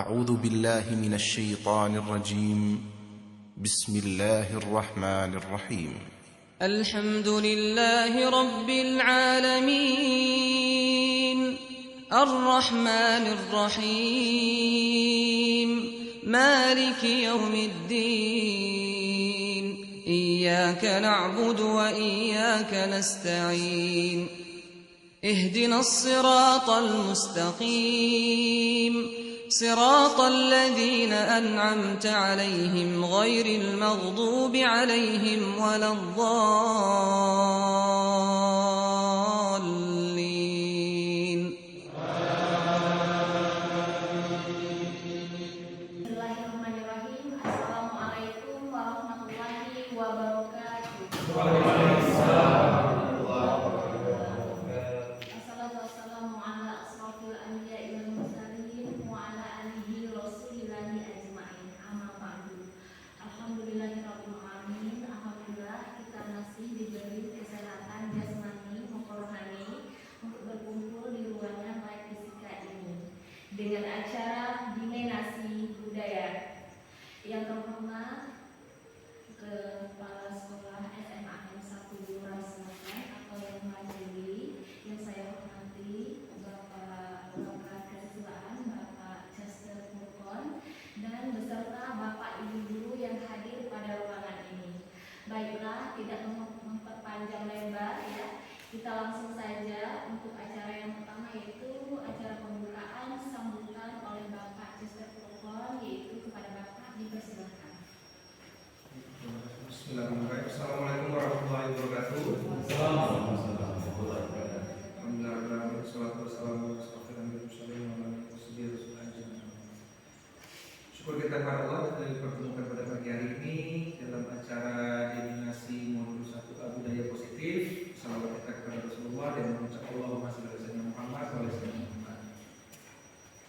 أعوذ بالله من الشيطان الرجيم. بسم الله الرحمن الرحيم. الحمد لله رب العالمين الرحمن الرحيم مالك يوم الدين إياك نعبد وإياك نستعين اهدنا الصراط المستقيم صراط الذين أنعمت عليهم غير المغضوب عليهم ولا الضالين. Bismillahirrahmanirrahim. Assalamualaikum warahmatullahi wabarakatuh. Assalatu wassalamu ala asrafil anbiya'i wal mursalin wa ala alihi rasulillahi ajma'in. Amma ba'du. Alhamdulillahirabbil alamin. Alhamdulillah kita masih diberi kesehatan jasmani maupun rohani untuk berkumpul di ruangan live fisika ini dengan acara Dimenasi Budaya. Yang terhormat Kepala Sekolah SMA M1 Rasulullah atau yang majeli, yang saya hormati Bapak Kehasiswaan Bapak Chester Mukon dan beserta Bapak Ibu guru yang hadir pada ruangan ini. Baiklah, tidak memperpanjang lebar ya, kita langsung saja untuk acara yang pertama, yaitu acara pembukaan sambutan oleh Bapak Chester Mukon, yaitu kepada Bapak dipersilakan. Bismillahirrahmanirrahim. Assalamualaikum warahmatullahi wabarakatuh. Alhamdulillah, wassalatu wassalamu ala asyrofil anbiya'i wal mursalin. Syukur kita kepada Allah telah dipertemukan pada pagi hari ini dalam acara Dimenasi Modul 1 Budaya Positif. Salawat kita kepada Rasulullah dan mengucap Allahumma shalli ala sayyidina Muhammad wa ala sayyidina Muhammad.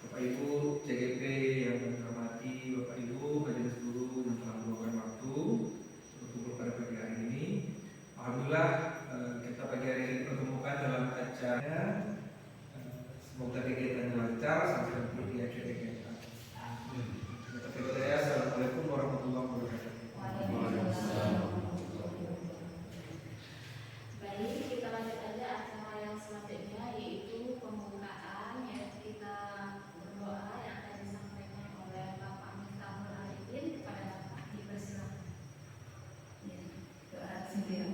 Bapak Ibu CGP yang kami hormati, Bapak Ibu majelis guru yang telah meluangkan waktu berkumpul pada pagi hari ini. Alhamdulillah kita pagi hari ini dipertemukan dalam acara. Semoga kegiatannya lancar sampai nanti di akhir kegiatan. Assalamualaikum warahmatullahi wabarakatuh. Baik, kita lanjut aja acara yang selanjutnya, yaitu pembukaan. Ya, kita berdoa yang akan disampaikan oleh Bapak Miftahul Arifin. Kepada Bapak dipersilakan. Ya, doa sendiri.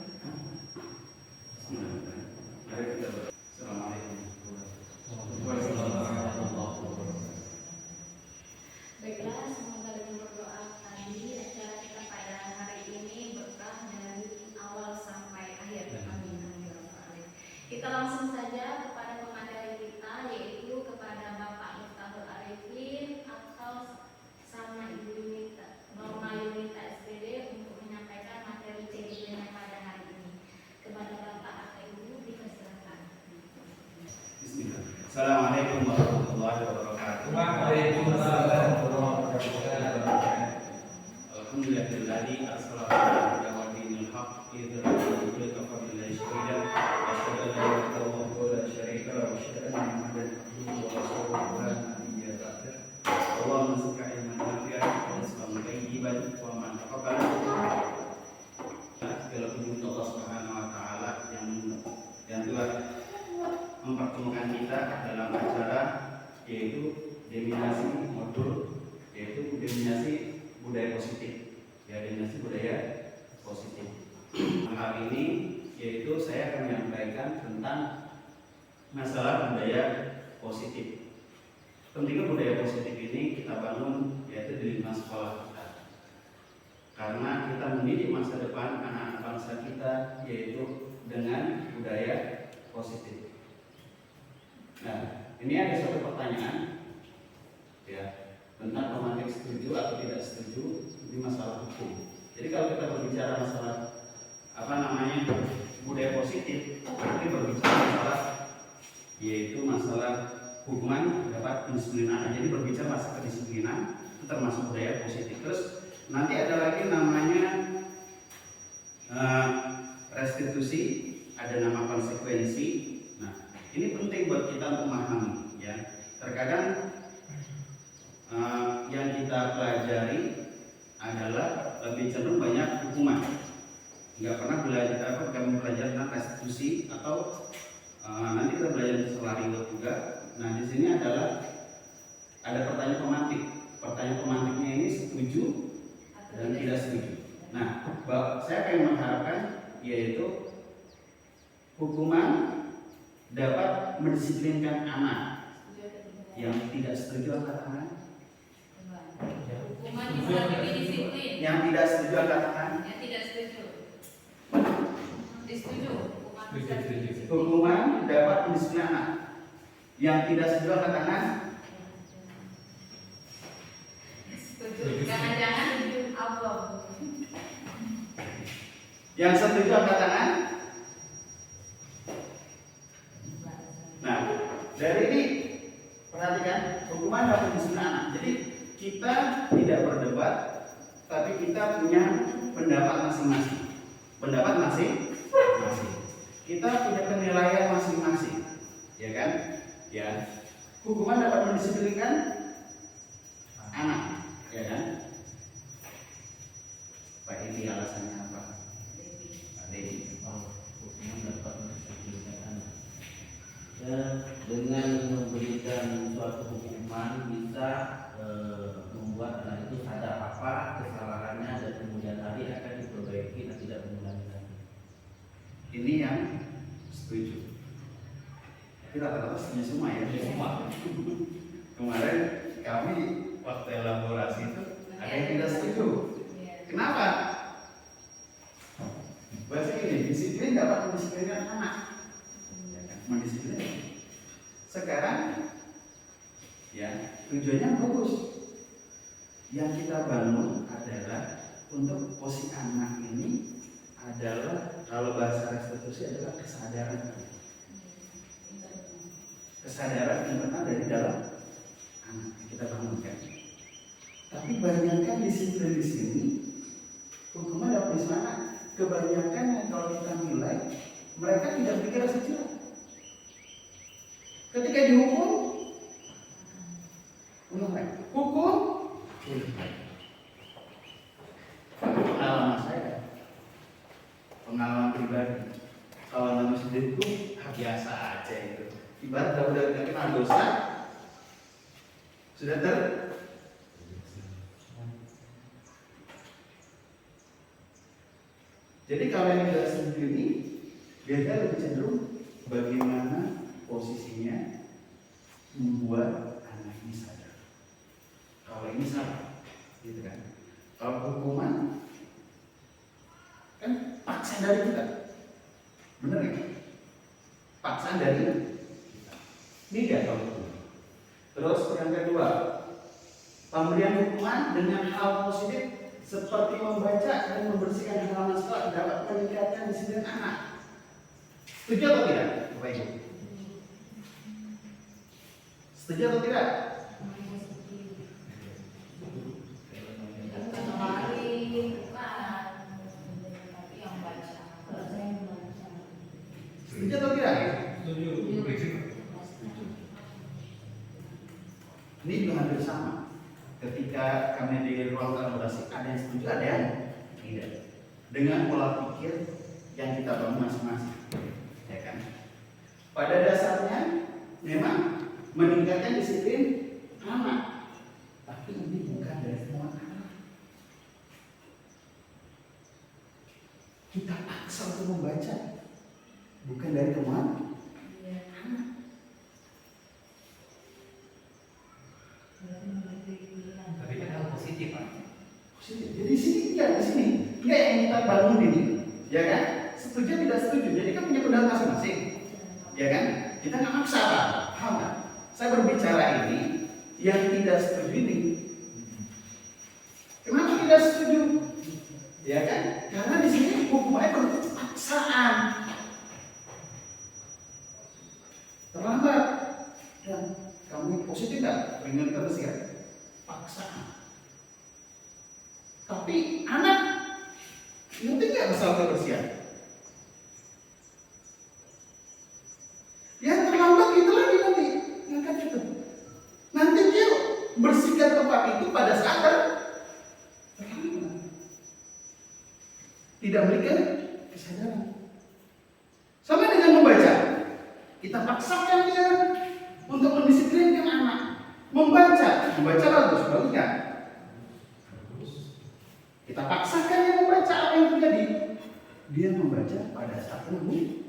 Baiklah, semoga dengan berdoa tadi acara kita pada hari ini berkah dari awal sampai akhir. Amin. Kita langsung saja kepada pemateri kita, yaitu kepada Bapak Miftahul Arifin atau sama Ibu Yunita, Norma Yunita SPD, untuk menyampaikan materi CGP-nya pada hari ini. Kepada Bapak atau Ibu dipersilakan. Bismillah. Assalamualaikum warahmatullahi wabarakatuh. Waalaikumsalam warahmatullahi wabarakatuh. Alhamdulillahi assalatu wa dinil haq idhrahu kafa billahi syahida asyhadu an la ilaha illallah wa la syarika lahu wa asyhadu anna muhammadan abduhu wa rasuluhu la nabiyya ba'dah. Allahumma salli ala nabiyyina wa rizqan thayyiban wa man taqabbala. Segala puji Allah Subhanahu wa taala yang telah mempertemukan kita dalam acara yaitu Dimenasi Modul, yaitu Dimenasi Budaya Positif. Ya, Dimenasi Budaya Positif. Hal ini yaitu saya akan menyampaikan tentang masalah budaya positif. Pentingnya budaya positif ini kita bangun yaitu di lingkungan sekolah kita. Karena kita mendidik masa depan anak-anak bangsa kita yaitu dengan budaya positif. Nah, ini ada satu pertanyaan ya tentang pemantik setuju atau tidak setuju di masalah hukum. Jadi kalau kita berbicara masalah budaya positif, berarti berbicara masalah yaitu masalah hukuman dapat pendisiplinan. Jadi berbicara masalah kedisiplinan itu termasuk budaya positif. Terus nanti ada lagi namanya restitusi, ada nama konsekuensi. Nah, ini penting buat kita untuk memahami ya. Terkadang adalah lebih cenderung banyak hukuman. Nggak pernah belajar tentang restitusi atau nanti kita belajar soal reward juga. Nah di sini adalah ada pertanyaan pemantik. Pertanyaan pemantiknya ini setuju dan tidak setuju. Nah, saya pengen mengharapkan yaitu hukuman dapat mendisiplinkan anak. Yang tidak setuju angkat tangan. Hukuman bisa lebih disiplin. Yang tidak setuju angkat tangan. Yang tidak setuju. Disetuju. Hukuman dapat mendisiplinkan anak. Yang tidak setuju angkat tangan. Setuju. Jangan-jangan Allah. Yang setuju angkat tangan. Nah, dari ini perhatikan hukuman dapat mendisiplinkan anak. Jadi kita tidak berdebat, tapi kita punya pendapat masing-masing. Pendapat masing-masing. Kita punya penilaian masing-masing, ya kan? Ya. Hukuman dapat mendisiplinkan anak, ya kan? Pak ini alasannya apa? Adik. Hukuman dapat mendisiplinkan anak. Ya, dengan memberikan suatu hukuman bisa membuat anak itu sadar apa kesalahannya dan kemudian hari akan diperbaiki dan tidak mengulangi lagi. Ini yang setuju. Tapi rata-rata setuju semua ya. Semua. Kemarin kami waktu elaborasi itu ada yang tidak setuju. Kenapa? Bahasa ini disiplin dapat mendisiplinkan anak. Mendisiplinkan. Sekarang ya tujuannya bagus. Yang kita bangun adalah untuk posisi anak ini adalah kalau bahasa restitusi adalah kesadaran. Kesadaran internal dari dalam anak yang kita bangunkan. Tapi bayangkan disiplin di sini hukuman dapat di sana. Kebanyakan yang kalau kita nilai mereka tidak pikir rasa curang. Ketika dihukum, hukum, pengalaman saya, pengalaman pribadi, kalau nama sendiri itu biasa aja itu. Ibarat udah kenal dosa, sudah Jadi kalau yang tidak setuju ini, dia lebih cenderung bagaimana posisinya membuat anak ini sadar. Kalau ini salah, gitu kan? Kalau hukuman kan paksaan dari kita, benar ya? Paksaan dari kita. Ini dia kalau itu. Terus yang kedua, pemberian hukuman dengan hal positif seperti membaca dan membersihkan halaman sekolah dapat meningkatkan disiplin anak. Setuju atau tidak, Bapak Ibu? Setuju atau tidak? Setuju atau tidak? Setuju. Ini juga hampir sama. Ketika kami di ruang elaborasi ada yang setuju, ada yang tidak. Dengan pola pikir yang kita bangun masing-masing, ya kan? Pada dasarnya memang meningkatkan disiplin anak, tapi ini bukan dari semua anak. Kita paksa untuk membaca, bukan dari kemana anak. Tapi kan hal positif, Pak. Positif. Jadi di sini enggak yang kita bangun ini, ya kan? Setuju tidak setuju. Jadi kan punya pendapat masing-masing, ya kan? Kita nggak maksa, Pak. Paham nggak? Saya berbicara ini yang tidak setuju ini. Kenapa tidak setuju? Ya kan? Karena di sini hukumnya bentuk paksaan. Terlambat dan kamu positif nggak? Pengen kebersihan? Paksaan. Tapi anak ngerti nggak masalah kebersihan? Yang terlambat itu lagi nanti ngangkat itu. Nanti dia bersihkan tempat itu pada saat terlambat. tidak memberikan kesadaran. Sama dengan membaca, kita paksakan dia untuk mendisiplinkan anak membaca bagus kan? Kita paksakan dia membaca, apa yang terjadi? Dia membaca pada saat ini.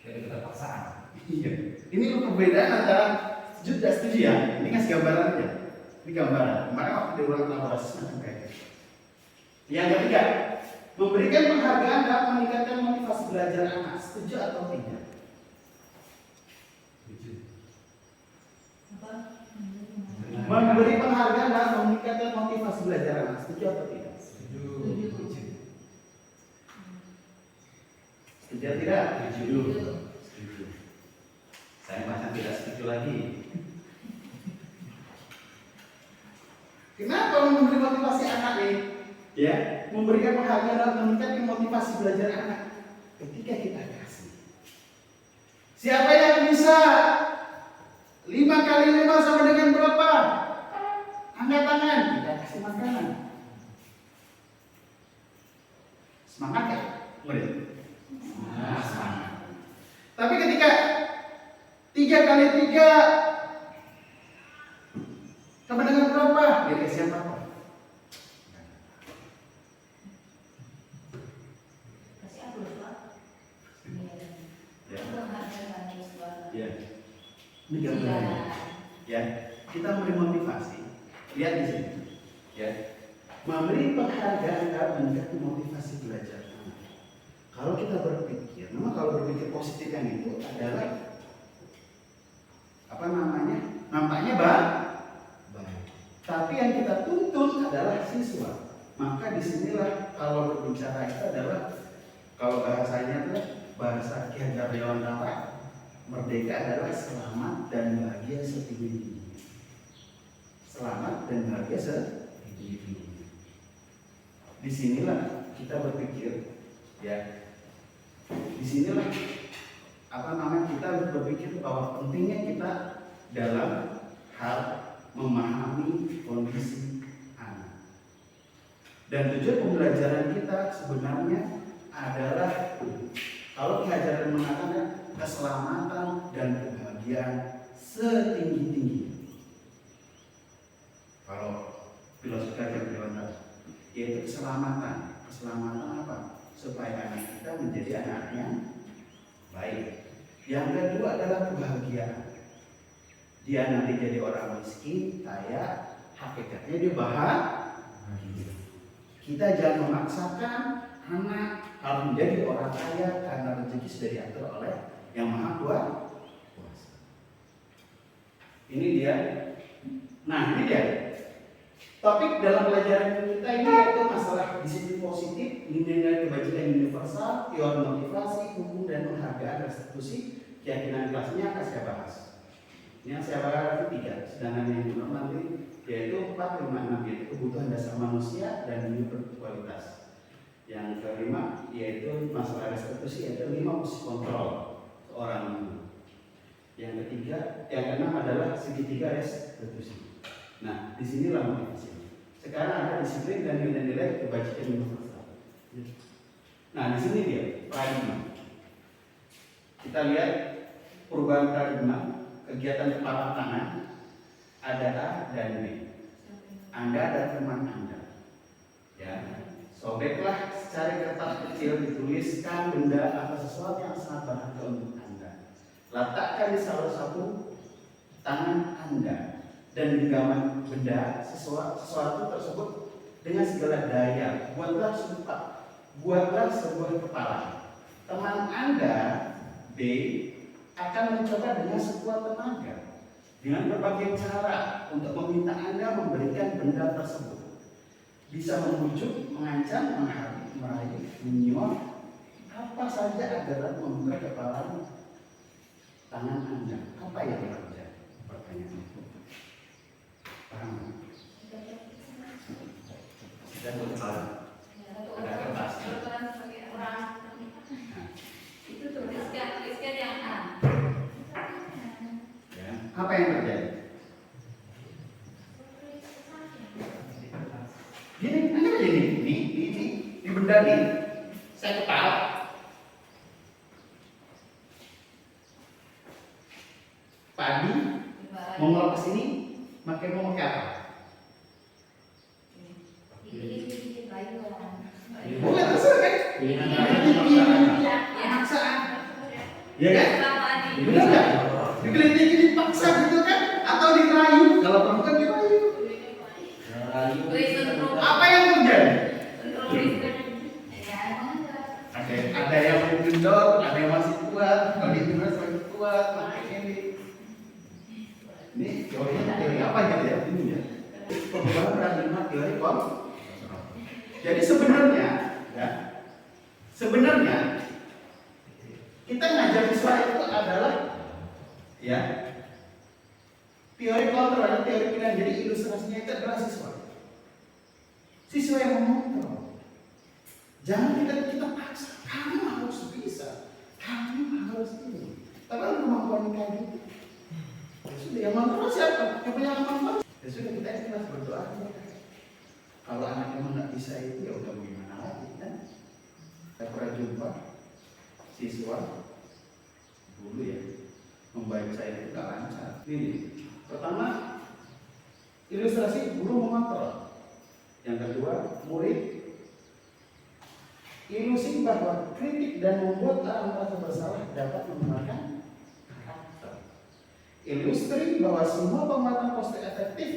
Jadi kita paksaan. Iya. Ini perbedaan antara setuju dan setuju ya. Ini ngasih gambaran aja. Ini gambaran. Kemarin waktu diulang elaborasi semacam kayak gitu. Yang ketiga, memberikan penghargaan dapat meningkatkan motivasi belajar anak. Setuju atau tidak? Setuju. Memberi penghargaan dapat meningkatkan motivasi belajar anak. Setuju atau tidak? Setuju. Setuju atau tidak? Setuju. Setuju. Saya macam tidak setuju lagi. Kenapa memberi motivasi anak nih? Ya, memberikan penghargaan dalam meningkatkan motivasi belajar anak. Ketika kita kasih, siapa yang bisa 5 kali 5 sama dengan berapa? Angkat tangan, kita kasih makanan. Semangat ya, murid? Semangat. Tapi ketika 3 kali 3 sama dengan berapa? Dia kasih apa? Kasih aku lupa. Ya. Iya. Ya. Ini gambarnya. Ya, kita memberi motivasi. Lihat di sini. Ya. Memberi penghargaan dalam meningkatkan motivasi belajar. Kalau kita berpikir, memang kalau berpikir positif yang itu adalah apa namanya? Nampaknya baik. Tapi yang kita tuntut adalah siswa. Maka disinilah kalau berbicara itu adalah kalau bahasanya adalah bahasa Ki Hajar Dewantara, merdeka adalah selamat dan bahagia setinggi-tingginya. Selamat dan bahagia setinggi-tingginya. Disinilah kita berpikir, ya. Disinilah apa namanya kita berpikir bahwa pentingnya kita dalam hal memahami kondisi anak. Dan tujuan pembelajaran kita sebenarnya adalah kalau pelajaran mengatakan keselamatan dan kebahagiaan setinggi-tinggi. Kalau filosofi Hajar Dewantara, yaitu keselamatan. Keselamatan apa? Supaya anak kita menjadi anak yang baik. Yang kedua adalah kebahagiaan. Dia nanti jadi orang miskin, kaya, hakikatnya dia bahagia. Kita jangan memaksakan anak harus menjadi orang kaya karena rezeki sudah diatur oleh Yang Maha Kuasa. Ini dia. Nah, ini dia. Topik dalam pelajaran kita ini yaitu masalah disiplin positif, nilai kebajikan universal, teori motivasi, hukum dan penghargaan, restitusi, keyakinan kelasnya akan saya bahas. Yang saya bahas itu 3, sedangkan yang di nanti yaitu 4, 5, 6 yaitu kebutuhan dasar manusia dan hidup berkualitas. Yang kelima yaitu masalah restitusi yaitu 5 posisi kontrol seorang guru. Yang ketiga, yang keenam adalah segitiga restitusi. Nah, disinilah motivasi. Sekarang ada disiplin dan nilai-nilai kebajikan universal. Nah, di sini dia paradigma. Kita lihat perubahan paradigma. Kegiatan kepala tangan ada A dan B. Anda dan teman Anda, ya, sobeklah secari kertas kecil dituliskan benda atau sesuatu yang sangat berharga untuk Anda. Letakkan di salah satu tangan Anda dan genggaman benda sesuatu tersebut dengan segala daya. Buatlah sebuah kepala. Teman Anda B akan mencoba dengan sekuat tenaga dengan berbagai cara untuk meminta Anda memberikan benda tersebut. Bisa membujuk, mengancam, meraih, menyuap, apa saja agar membuka kepala tangan Anda. Apa yang terjadi? Pertanyaan itu. Paham? Sudah berjalan. Ada kertas. Itu tuliskan yang A. Apa yang terjadi? Gini, Anda begini, ini benda ini saya ketawa. Padi mau ngelok ke sini, pakai mau pakai apa? Dikit-dikit layuan. Boleh terserah kan? Pilihan Paksaan, ya kan? Sama Adi. Benar nggak? Dikelitikin dipaksa gitu kan? Atau dirayu? Kalau perempuan dirayu. Apa yang terjadi? Ada yang mengendor, ada yang masih kuat. Kalau di timnas masih kuat, makin ini. Ini teori apa gitu ya? Ini ya. Pembuatan paradigma teori kontrol. Jadi sebenarnya, ya, sebenarnya kita ngajar siswa itu adalah, ya, teori kontrol dan teori pilihan. Jadi ilustrasinya itu adalah siswa. Siswa yang mengontrol. Jangan kita paksa. Kamu harus bisa. Kamu harus ini. Tapi kemampuan kayak gitu. Ya sudah, yang mengontrol siapa? Yang punya kemampuan. Ya sudah, kita ikhlas berdoa. Kalau anak emang nggak bisa itu, ya udah bagaimana lagi kan? Saya pernah jumpa siswa dulu ya, membaca itu nggak lancar. Ini pertama, ilustrasi guru mengontrol. Yang kedua, murid ilusi bahwa kritik dan membuat orang merasa bersalah dapat menggunakan karakter. Ilustri bahwa semua penguatan positif efektif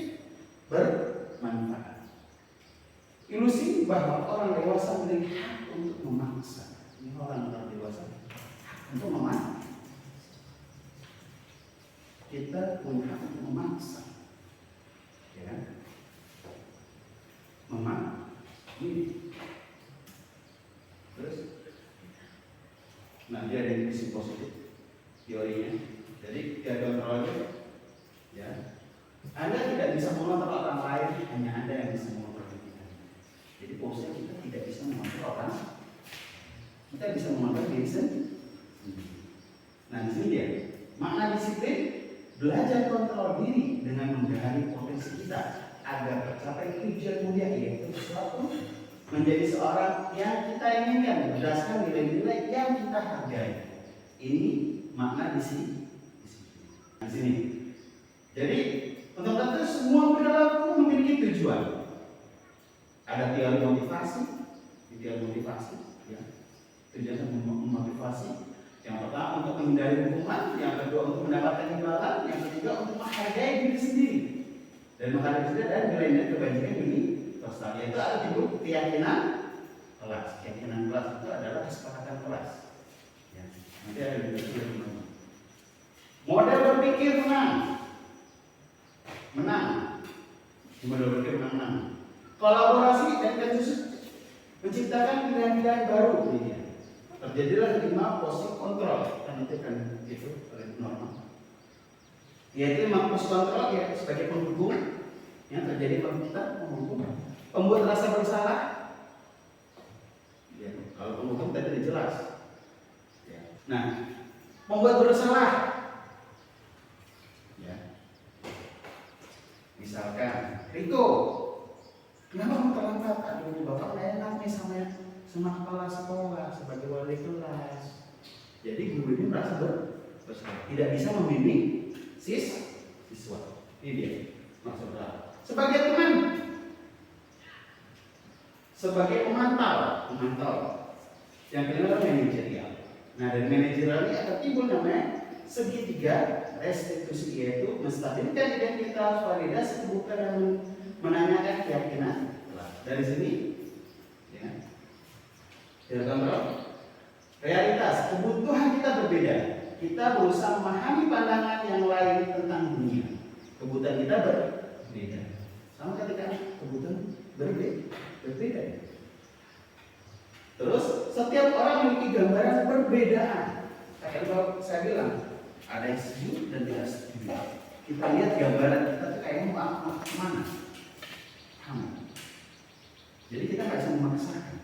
bermanfaat. Ilusi bahwa orang dewasa memiliki hak untuk memaksa. Ini orang dewasa hak untuk memaksa. Kita punya hak untuk memaksa, ya kan? Memaksa. Ini. Terus, nah dia ada sisi positif teorinya. Jadi dia kontrolnya, ya. Anda tidak bisa mengontrol orang lain, hanya Anda yang bisa mengontrol diri Anda. Jadi posnya kita tidak bisa mengontrol orang, kita bisa mengontrol diri sendiri. Nah di sini dia makna disiplin, belajar kontrol diri dengan menggali potensi kita agar tercapai tujuan mulia, yaitu sesuatu menjadi seorang yang kita inginkan berdasarkan nilai-nilai yang kita hargai. Ini makna di sini. Di sini. Jadi untuk tentu semua perilaku memiliki tujuan. Ada teori motivasi, ya. Tujuan untuk memotivasi. Yang pertama untuk menghindari hukuman, yang kedua untuk mendapatkan imbalan, yang ketiga untuk menghargai diri sendiri dan menghargai diri dan nilai-nilai kebajikan ini. Terus itu ada disebut keyakinan kelas. Keyakinan kelas itu adalah kesepakatan kelas. Ya. Nanti ada di teman-teman. Model berpikir menang. Model berpikir menang. Kolaborasi dan konsensus menciptakan pilihan-pilihan baru. Ya. Terjadilah 5 posisi kontrol. Kan itu kan itu normal. Yaitu 5 posisi kontrol ya sebagai pendukung yang terjadi pada kita menghukum. Pembuat rasa bersalah, ya, kalau penghukum tadi jelas. Ya. Nah, membuat bersalah, ya. Misalkan, Riko, kenapa kamu terlambat? Aduh, bapak nggak enak nih sama kepala sekolah sebagai wali kelas. Jadi guru ini merasa bersalah, tidak bisa membimbing siswa. Ini dia maksudnya. Sebagai teman, sebagai pemantau. Yang kedua manajerial. Nah dari manajerial ini akan timbul namanya segitiga restitusi, yaitu menstabilkan identitas, validasi kebutuhan dan menanyakan keyakinan. Dari sini, ya, kontrol. Realitas, kebutuhan kita berbeda. Kita berusaha memahami pandangan yang lain tentang dunia. Kebutuhan kita berbeda. Sama ketika kebutuhan berbeda. Terus setiap orang memiliki gambaran perbedaan. Kayak saya bilang, ada yang setuju dan tidak setuju. Kita lihat gambaran kita tuh kayaknya mau kemana? Jadi kita nggak bisa memaksakan.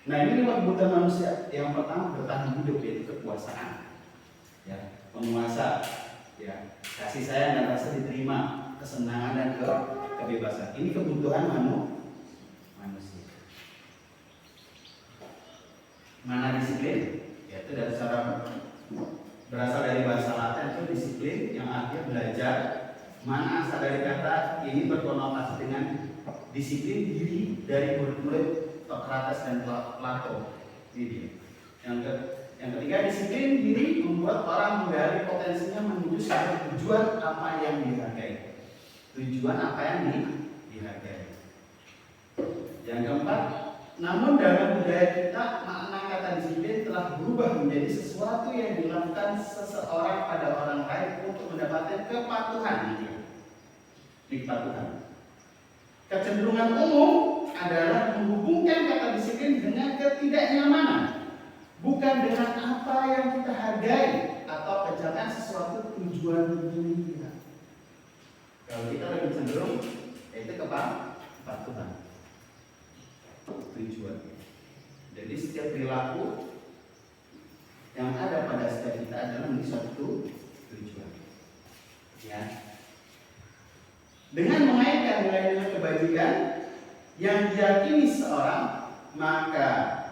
Nah ini 5 kebutuhan manusia. Yang pertama bertahan hidup, yaitu kekuasaan. Ya, penguasa, ya, kasih sayang dan rasa diterima, kesenangan dan kebebasan. Ini kebutuhan manusia. Mana disiplin? Yaitu dari secara berasal dari bahasa Latin itu disiplin yang artinya belajar. Mana asal dari kata ini berkonotasi dengan disiplin diri dari murid-murid Socrates dan Plato. Ini yang ketiga, disiplin diri membuat orang menggali potensinya menuju satu tujuan apa yang dihargai. Tujuan apa yang dihargai. Yang keempat, namun dalam budaya kita makna kata disiplin telah berubah menjadi sesuatu yang dilakukan seseorang pada orang lain untuk mendapatkan kepatuhan. Kepatuhan. Kecenderungan umum adalah menghubungkan kata disiplin dengan ketidaknyamanan, bukan dengan apa yang kita hargai atau pencapaian sesuatu tujuan kita. Kalau kita lebih cenderung itu kepatuhan, tujuan. Jadi setiap perilaku yang ada pada setiap kita adalah menjadi suatu tujuan. Ya. Dengan mengaitkan nilai-nilai kebajikan yang diyakini seorang, maka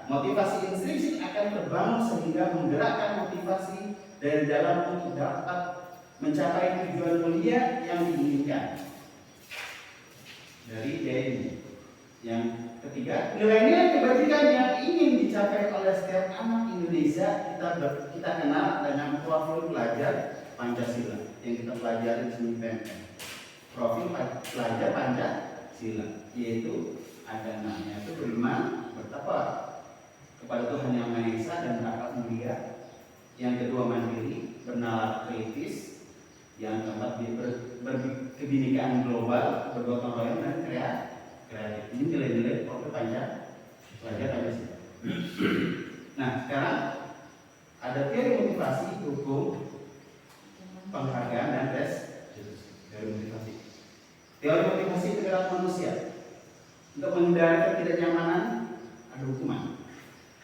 motivasi intrinsik akan terbangun sehingga menggerakkan motivasi dari dalam untuk dapat mencapai tujuan mulia yang diinginkan. Dari ini. Yang ketiga, nilai-nilai kebajikan yang ingin dicapai oleh setiap anak Indonesia kita kenal dengan profil pelajar Pancasila yang kita pelajari di PMN. Profil pelajar Pancasila, yaitu ada namanya itu beriman, bertakwa kepada Tuhan Yang Maha Esa dan berakhlak mulia. Yang kedua, mandiri, bernalar kritis. Yang keempat, berkebinekaan global, bergotong royong dan kreatif. Ini nilai-nilai profil pelajar Pancasila. Nah, sekarang ada teori motivasi, hukum, penghargaan dan tes. Teori motivasi. Teori motivasi perilaku manusia. Untuk menghindari ketidaknyamanan ada hukuman.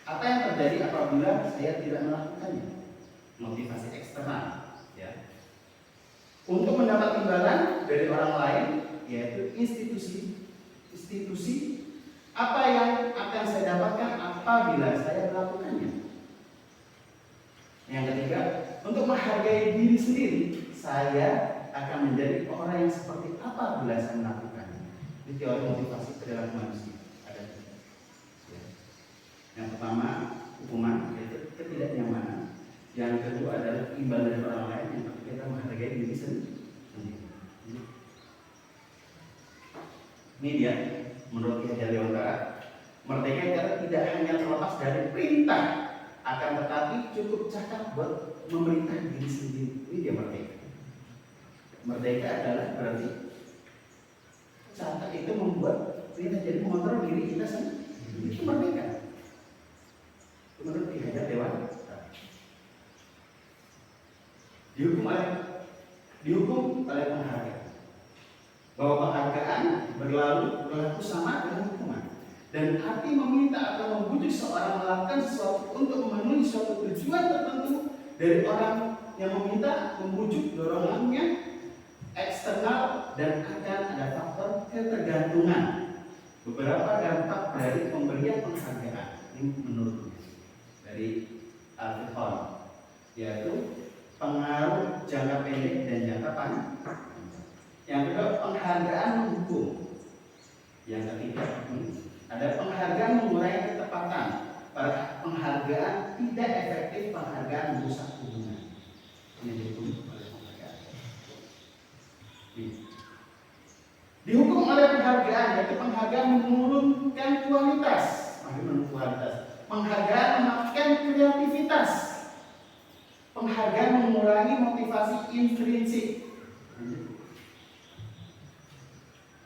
Apa yang terjadi apabila saya tidak melakukannya? Motivasi eksternal, ya. Untuk mendapat imbalan dari orang lain, yaitu institusi. Apa yang akan saya dapatkan apabila saya melakukannya? Yang ketiga, untuk menghargai diri sendiri, saya akan menjadi orang yang seperti apa bila saya melakukannya. Ini teori motivasi perilaku manusia. Ada tiga. Ya. Yang pertama, hukuman, yaitu ketidaknyamanan. Yang kedua adalah imbalan dari orang lain. Yang ketiga kita menghargai diri sendiri. Ini dia, menurut Ki Hajar Dewantara, merdeka itu tidak hanya terlepas dari perintah, akan tetapi cukup cakap buat memerintah diri sendiri. Ini dia merdeka. Merdeka adalah berarti cakap itu membuat kita jadi mengontrol diri kita sendiri. Itu merdeka. Menurut Ki Hajar Dewantara. Dihukum oleh penghargaan. Bahwa penghargaan berlaku sama dengan hukuman. Dan hati meminta atau membujuk seorang melakukan sesuatu untuk memenuhi suatu tujuan tertentu dari orang yang meminta, membujuk dorongannya eksternal dan akan ada faktor ketergantungan. Beberapa dampak dari pemberian penghargaan ini menurut dari Alfred Horn, yaitu pengaruh jangka pendek dan jangka panjang. Yang kedua, penghargaan menghukum. Yang ketiga, ada penghargaan mengurangi ketepatan. Pada penghargaan tidak efektif, penghargaan merusak hubungan. Ini dihukum oleh penghargaan. Dihukum oleh penghargaan, yaitu penghargaan menurunkan kualitas. Menurunkan kualitas. Penghargaan mematikan kreativitas. Penghargaan mengurangi motivasi intrinsik.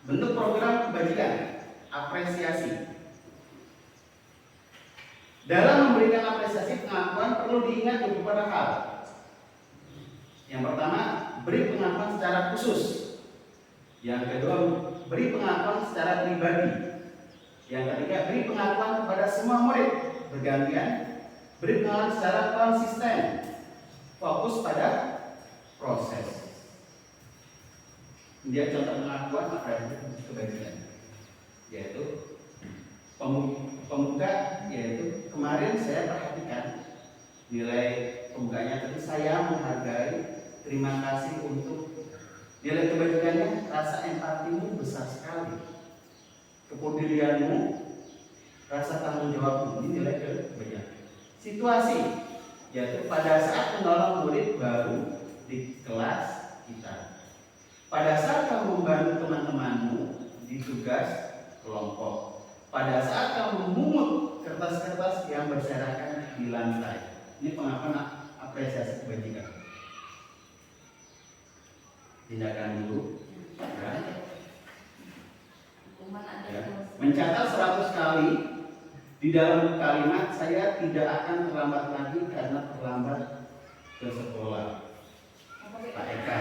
Bentuk program kebajikan, apresiasi. Dalam memberikan apresiasi pengakuan perlu diingat beberapa hal. Yang pertama, beri pengakuan secara khusus. Yang kedua, beri pengakuan secara pribadi. Yang ketiga, beri pengakuan kepada semua murid bergantian. Beri pengakuan secara konsisten. Fokus pada proses. dia contoh pengakuan maka itu kebajikan, yaitu pembuka, yaitu kemarin saya perhatikan nilai pembukanya, tapi saya menghargai, terima kasih untuk nilai kebajikannya, rasa empatimu besar sekali, kepedulianmu, rasa tanggung jawabmu, ini nilai kebajikan. Situasi, yaitu pada saat menolong murid baru di kelas kita, pada saat kamu membantu teman-temanmu di tugas kelompok, pada saat kamu memungut kertas-kertas yang berserakan di lantai. Ini pengakuan apresiasi kebajikan. Tindakan dulu, ya. Mencatat 100 kali di dalam kalimat saya tidak akan terlambat lagi karena terlambat ke sekolah. Pak Eka,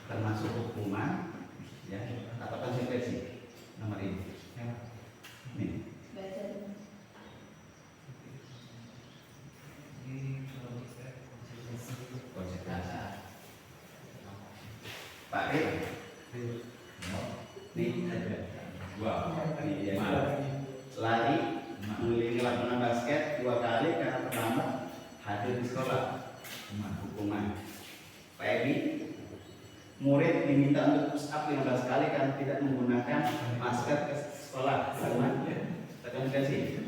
termasuk hukuman, ya, atau konsekuensi nomor ini. Nih. Konsekuensi. Pak E, nih ada lari mengelilingi lapangan basket 2 kali karena terlambat hadir di sekolah, hukuman. Pak Edi, murid diminta untuk push up 15 kali karena tidak menggunakan masker ke sekolah, konsekuensi.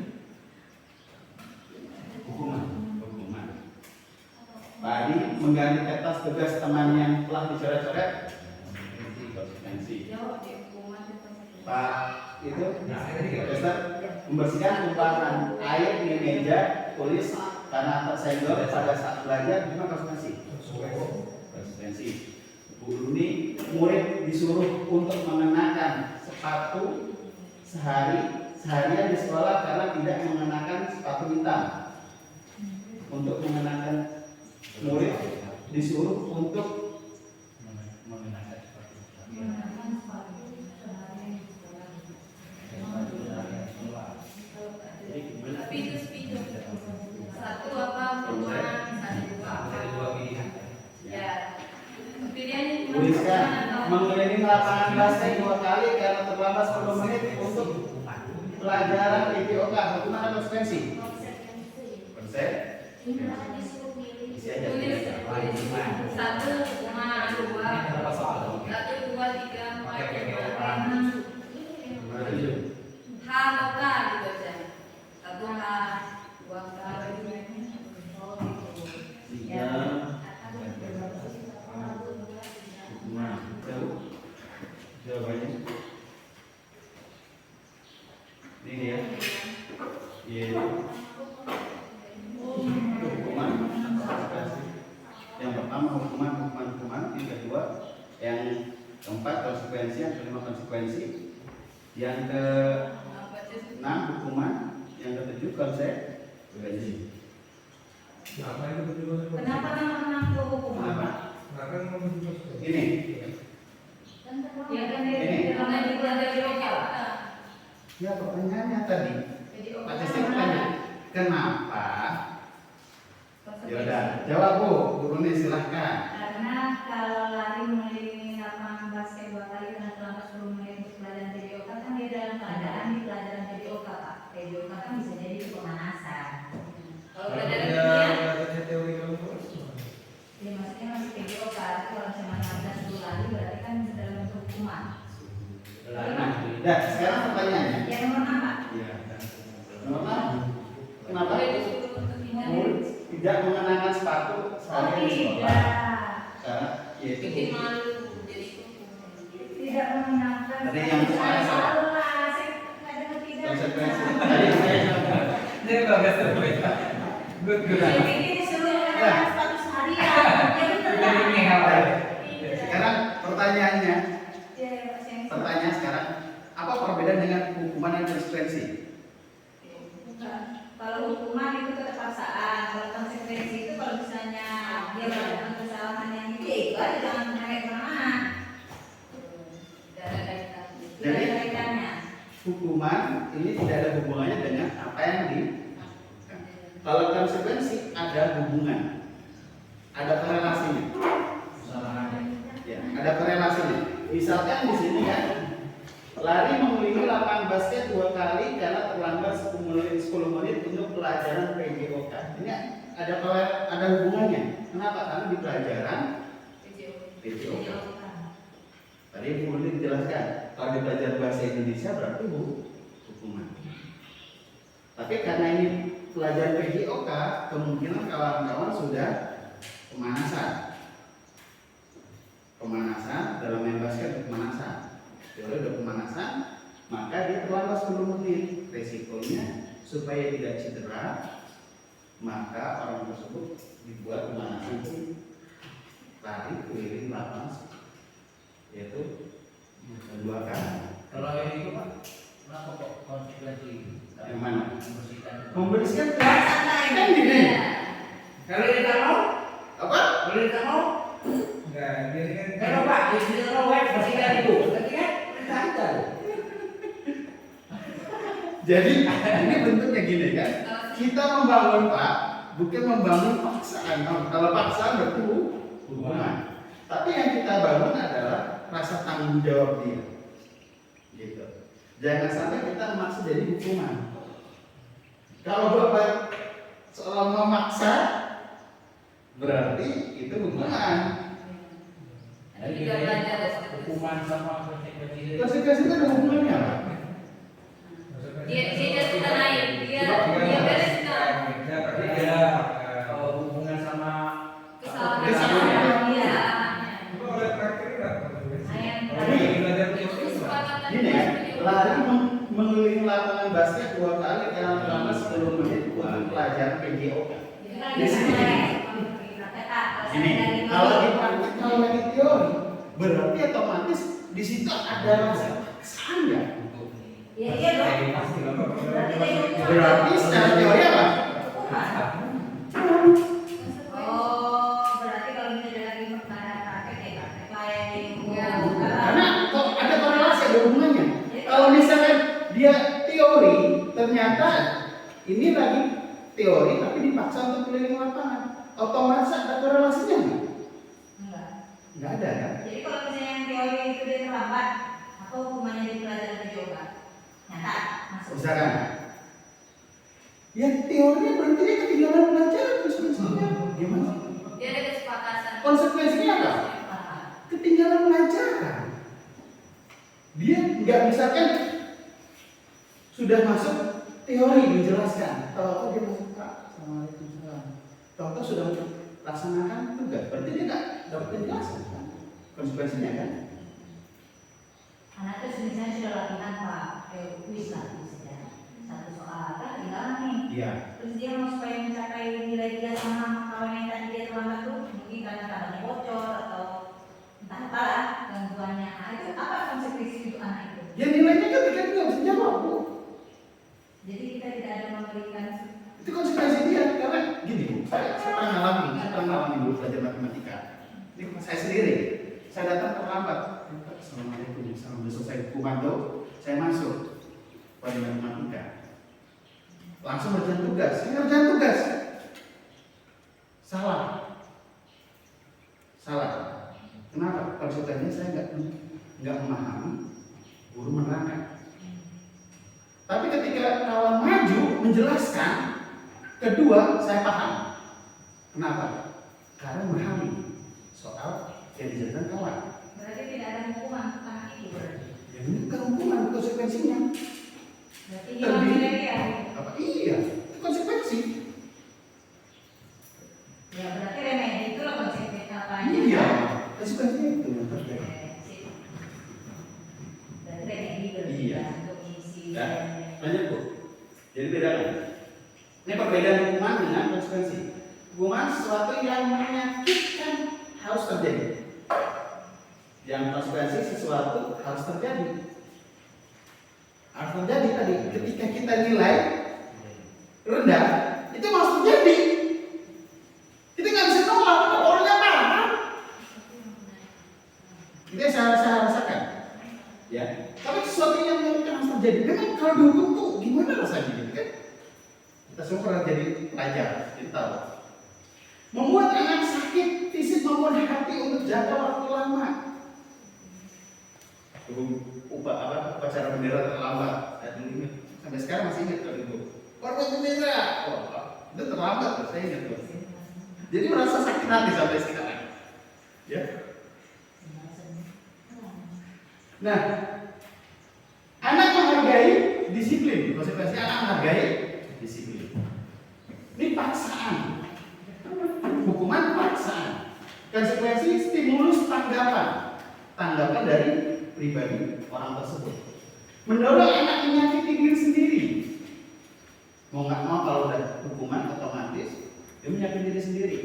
Hukuman. Pak Adi mengganti kertas tugas teman yang telah dicoret-coret, konsekuensi. Pak itu Ustaz membersihkan tumpahan air di meja tulis karena tersenggol pada saat belajar, gimana konsekuensi? Konsekuensi. Bu Runi, murid disuruh untuk mengenakan sepatu seharian di sekolah karena tidak mengenakan sepatu hitam. Untuk mengenakan, murid disuruh untuk mengenakan sepatu hitam. Satu apa hukuman, dua pilihan. Ya. Pilihan Tuliskan mengelilingi lapangan basket 2 kali karena terlambat 10 menit untuk pelajaran PPOK, hukuman atau konsekuensi? Konsekuensi. Isi aja. Tulis 1, 2, 1, 2, 3, 4, 5. H atau K gitu aja. 1 H, 2 K. Ya. Jawabannya ini dia. Iya. Hukuman. Yang pertama hukuman, yang kedua, yang keempat konsekuensi, yang kelima konsekuensi, yang ke-6 hukuman, yang ke-7 konsekuensi. Kenapa nama hukuman? Kenapa? Ini. Ya kan dari Ya pertanyaannya tadi. Pak Cesek tanya, kenapa? Ya udah, jawab Bu Runi silahkan. Karena kalau lari mengelilingi lapangan basket 2 kali karena terlambat 10 menit untuk pelajaran PBOK kan dia dalam keadaan di pelajaran PBOK Pak. PBOK kan bisa jadi itu pemanasan. Kalau pelajaran kimia, Ya maksudnya masih PBOK, tapi kalau misalnya 15 lari berarti kan dalam bentuk hukuman. Nah, sekarang pertanyaannya. Yang nomor 6 Pak. Iya. Kenapa? Kenapa? boleh disuruh untuk Murid tidak mengenakan sepatu seharian di sekolah. Karena yaitu bikin malu jadi Tidak mengenakan. Ada yang salah. Salah, saya nggak dengar tidak. konsekuensi. Tadi saya jawab. Ini bagus terbaik. Good. Jadi ini disuruh mengenakan sepatu seharian. Jadi tenang. Sekarang pertanyaannya, Ya, Mas, yang pertanyaan sekarang, apa perbedaan dengan hukuman dan konsekuensi? Kalau hukuman itu keterpaksaan, kalau konsekuensi itu kalau misalnya dia melakukan kesalahan yang itu aja jangan sampai kemana-mana. tidak ada kaitan. Tidak ada kaitannya. Hukuman ini tidak ada hubungannya dengan apa yang di. Kalau konsekuensi ada hubungan, ada korelasinya. Misalkan di sini kan, lari mengelilingi lapangan basket 2 kali karena terlambat 10 menit untuk pelajaran PJOK. Ini ada hubungannya. Kenapa? Karena di pelajaran PJOK. Tadi perlu dijelaskan. Kalau di pelajaran bahasa Indonesia berarti hukuman. Tapi karena ini pelajaran PJOK, kemungkinan kawan-kawan sudah pemanasan dalam main basket, pemanasan. Kalau udah pemanasan, maka dia terlambat 10 menit. Resikonya supaya tidak cedera, maka orang tersebut dibuat pemanasan lari keliling lapangan, yaitu 2 kali. Kalau yang itu Pak, kenapa kok konsekuensi? Yang mana? Membersihkan. Kan gini. Kalau kita mau, Apa? kalau kita mau, Enggak, jadi kan kalau Pak, kita mau bersihkan itu, berarti kan kita aja. Jadi ini bentuknya gini kan. Kita membangun Pak, bukan membangun paksaan. Kalau paksaan berarti hukuman. Tapi yang kita bangun adalah rasa tanggung jawab dia. Gitu. Jangan sampai kita memaksa jadi hukuman. Kalau Bapak seolah memaksa, berarti itu hukuman. Jadi Tidak belajar hukuman sama konsekuensi. Konsekuensi itu ada hubungannya Pak. dia sudah naik, dia beres sekarang. tapi Ada hubungan sama Kesalahan dia. Coba oleh praktek enggak? Kesepakatan Gini ya, lari mengelilingi lapangan basket 2 kali karena selama 10 menit untuk pelajaran PJOK. Di sini gini, kalau di praktek kalau lagi teori berarti otomatis di situ ada rasa paksaan ya. Iya dong. Berarti secara teori apa? Oh, berarti kalau misalnya lagi praktek ya praktek lain. Karena kok ada korelasi, ada hubungannya. Kalau misalkan dia teori, ternyata ini lagi teori tapi dipaksa untuk keliling lapangan, otomatis ada korelasinya nggak? Nggak ada kan? Jadi kalau misalnya yang teori itu dia terlambat, apa hukumannya di pelajaran PJOK? Nyata, masuk. Misalkan, ya teorinya berarti dia ketinggalan pelajaran konsekuensinya. Gimana? Dia ada kesepakatan. Konsekuensinya apa? Ketinggalan pelajaran. Dia nggak misalkan sudah masuk teori dijelaskan. Tahu dia masuk Pak, Assalamualaikum. Tahu sudah laksanakan tugas. Berarti dia nggak dapat penjelasan kan? Konsekuensinya kan? Anak itu misalnya sudah latihan Pak, kuis lah misalnya. Satu soal kan ketinggalan nih. Iya. Terus dia mau supaya mencapai nilai dia sama kawan yang tadi dia terlambat tuh, mungkin karena kabarnya bocor atau entah apalah gangguannya. Nah, itu apa konsekuensi untuk anak itu? Ya nilainya kan tidak bisa jawab Bu. Jadi kita tidak ada memberikan Itu konsekuensi dia karena gini Bu. Saya pernah ngalamin dulu belajar matematika. Ini saya sendiri. Saya datang terlambat. Assalamualaikum. Sampai selesai hukuman tuh, saya masuk pada matematika. Langsung ngerjain tugas. Saya ngerjain tugas. Salah. Kenapa? Konsekuensinya saya nggak memahami, guru menerangkan. Tapi ketika kawan maju menjelaskan, kedua saya paham. Kenapa? Karena memahami soal yang dijelaskan kawan. berarti tidak ada hukuman tentang itu berarti. Ya ini bukan hukuman, konsekuensinya. Berarti hilang nilai dia. Apa? Iya, itu konsekuensi. Ya berarti remedi itu lah konsekuensi apanya. Iya, konsekuensinya itu yang terjadi. Berarti remedi berbeda Iya. untuk mengisi. Dan lanjut Bu. Jadi bedakan. Ini perbedaan hukuman dengan konsekuensi. Hukuman sesuatu yang menyakitkan harus terjadi. Yang konsekuensi sesuatu harus terjadi. Harus terjadi tadi. Ketika kita nilai rendah, itu harus terjadi. Kita nggak bisa nolak, karena orangnya paham. Itu yang saya rasakan. Ya. Tapi sesuatu yang harus terjadi. Memang kalau dihukum tuh gimana rasanya gitu kan? Kita semua pernah jadi pelajar, kita tahu. Membuat anak sakit fisik maupun hati untuk jangka waktu lama. upacara bendera terlambat. Saya dulu ingat, sampai sekarang masih ingat kalau itu. Hormat bendera, itu terlambat tuh, saya ingat tuh. Jadi merasa sakit hati sampai sekarang. Ya. Nah, anak menghargai disiplin, konsekuensinya anak menghargai disiplin. Ini paksaan, hukuman paksaan. Konsekuensi stimulus tanggapan dari pribadi orang tersebut. Mendorong anak menyakiti diri sendiri. Mau nggak mau kalau udah hukuman otomatis dia menyakiti diri sendiri.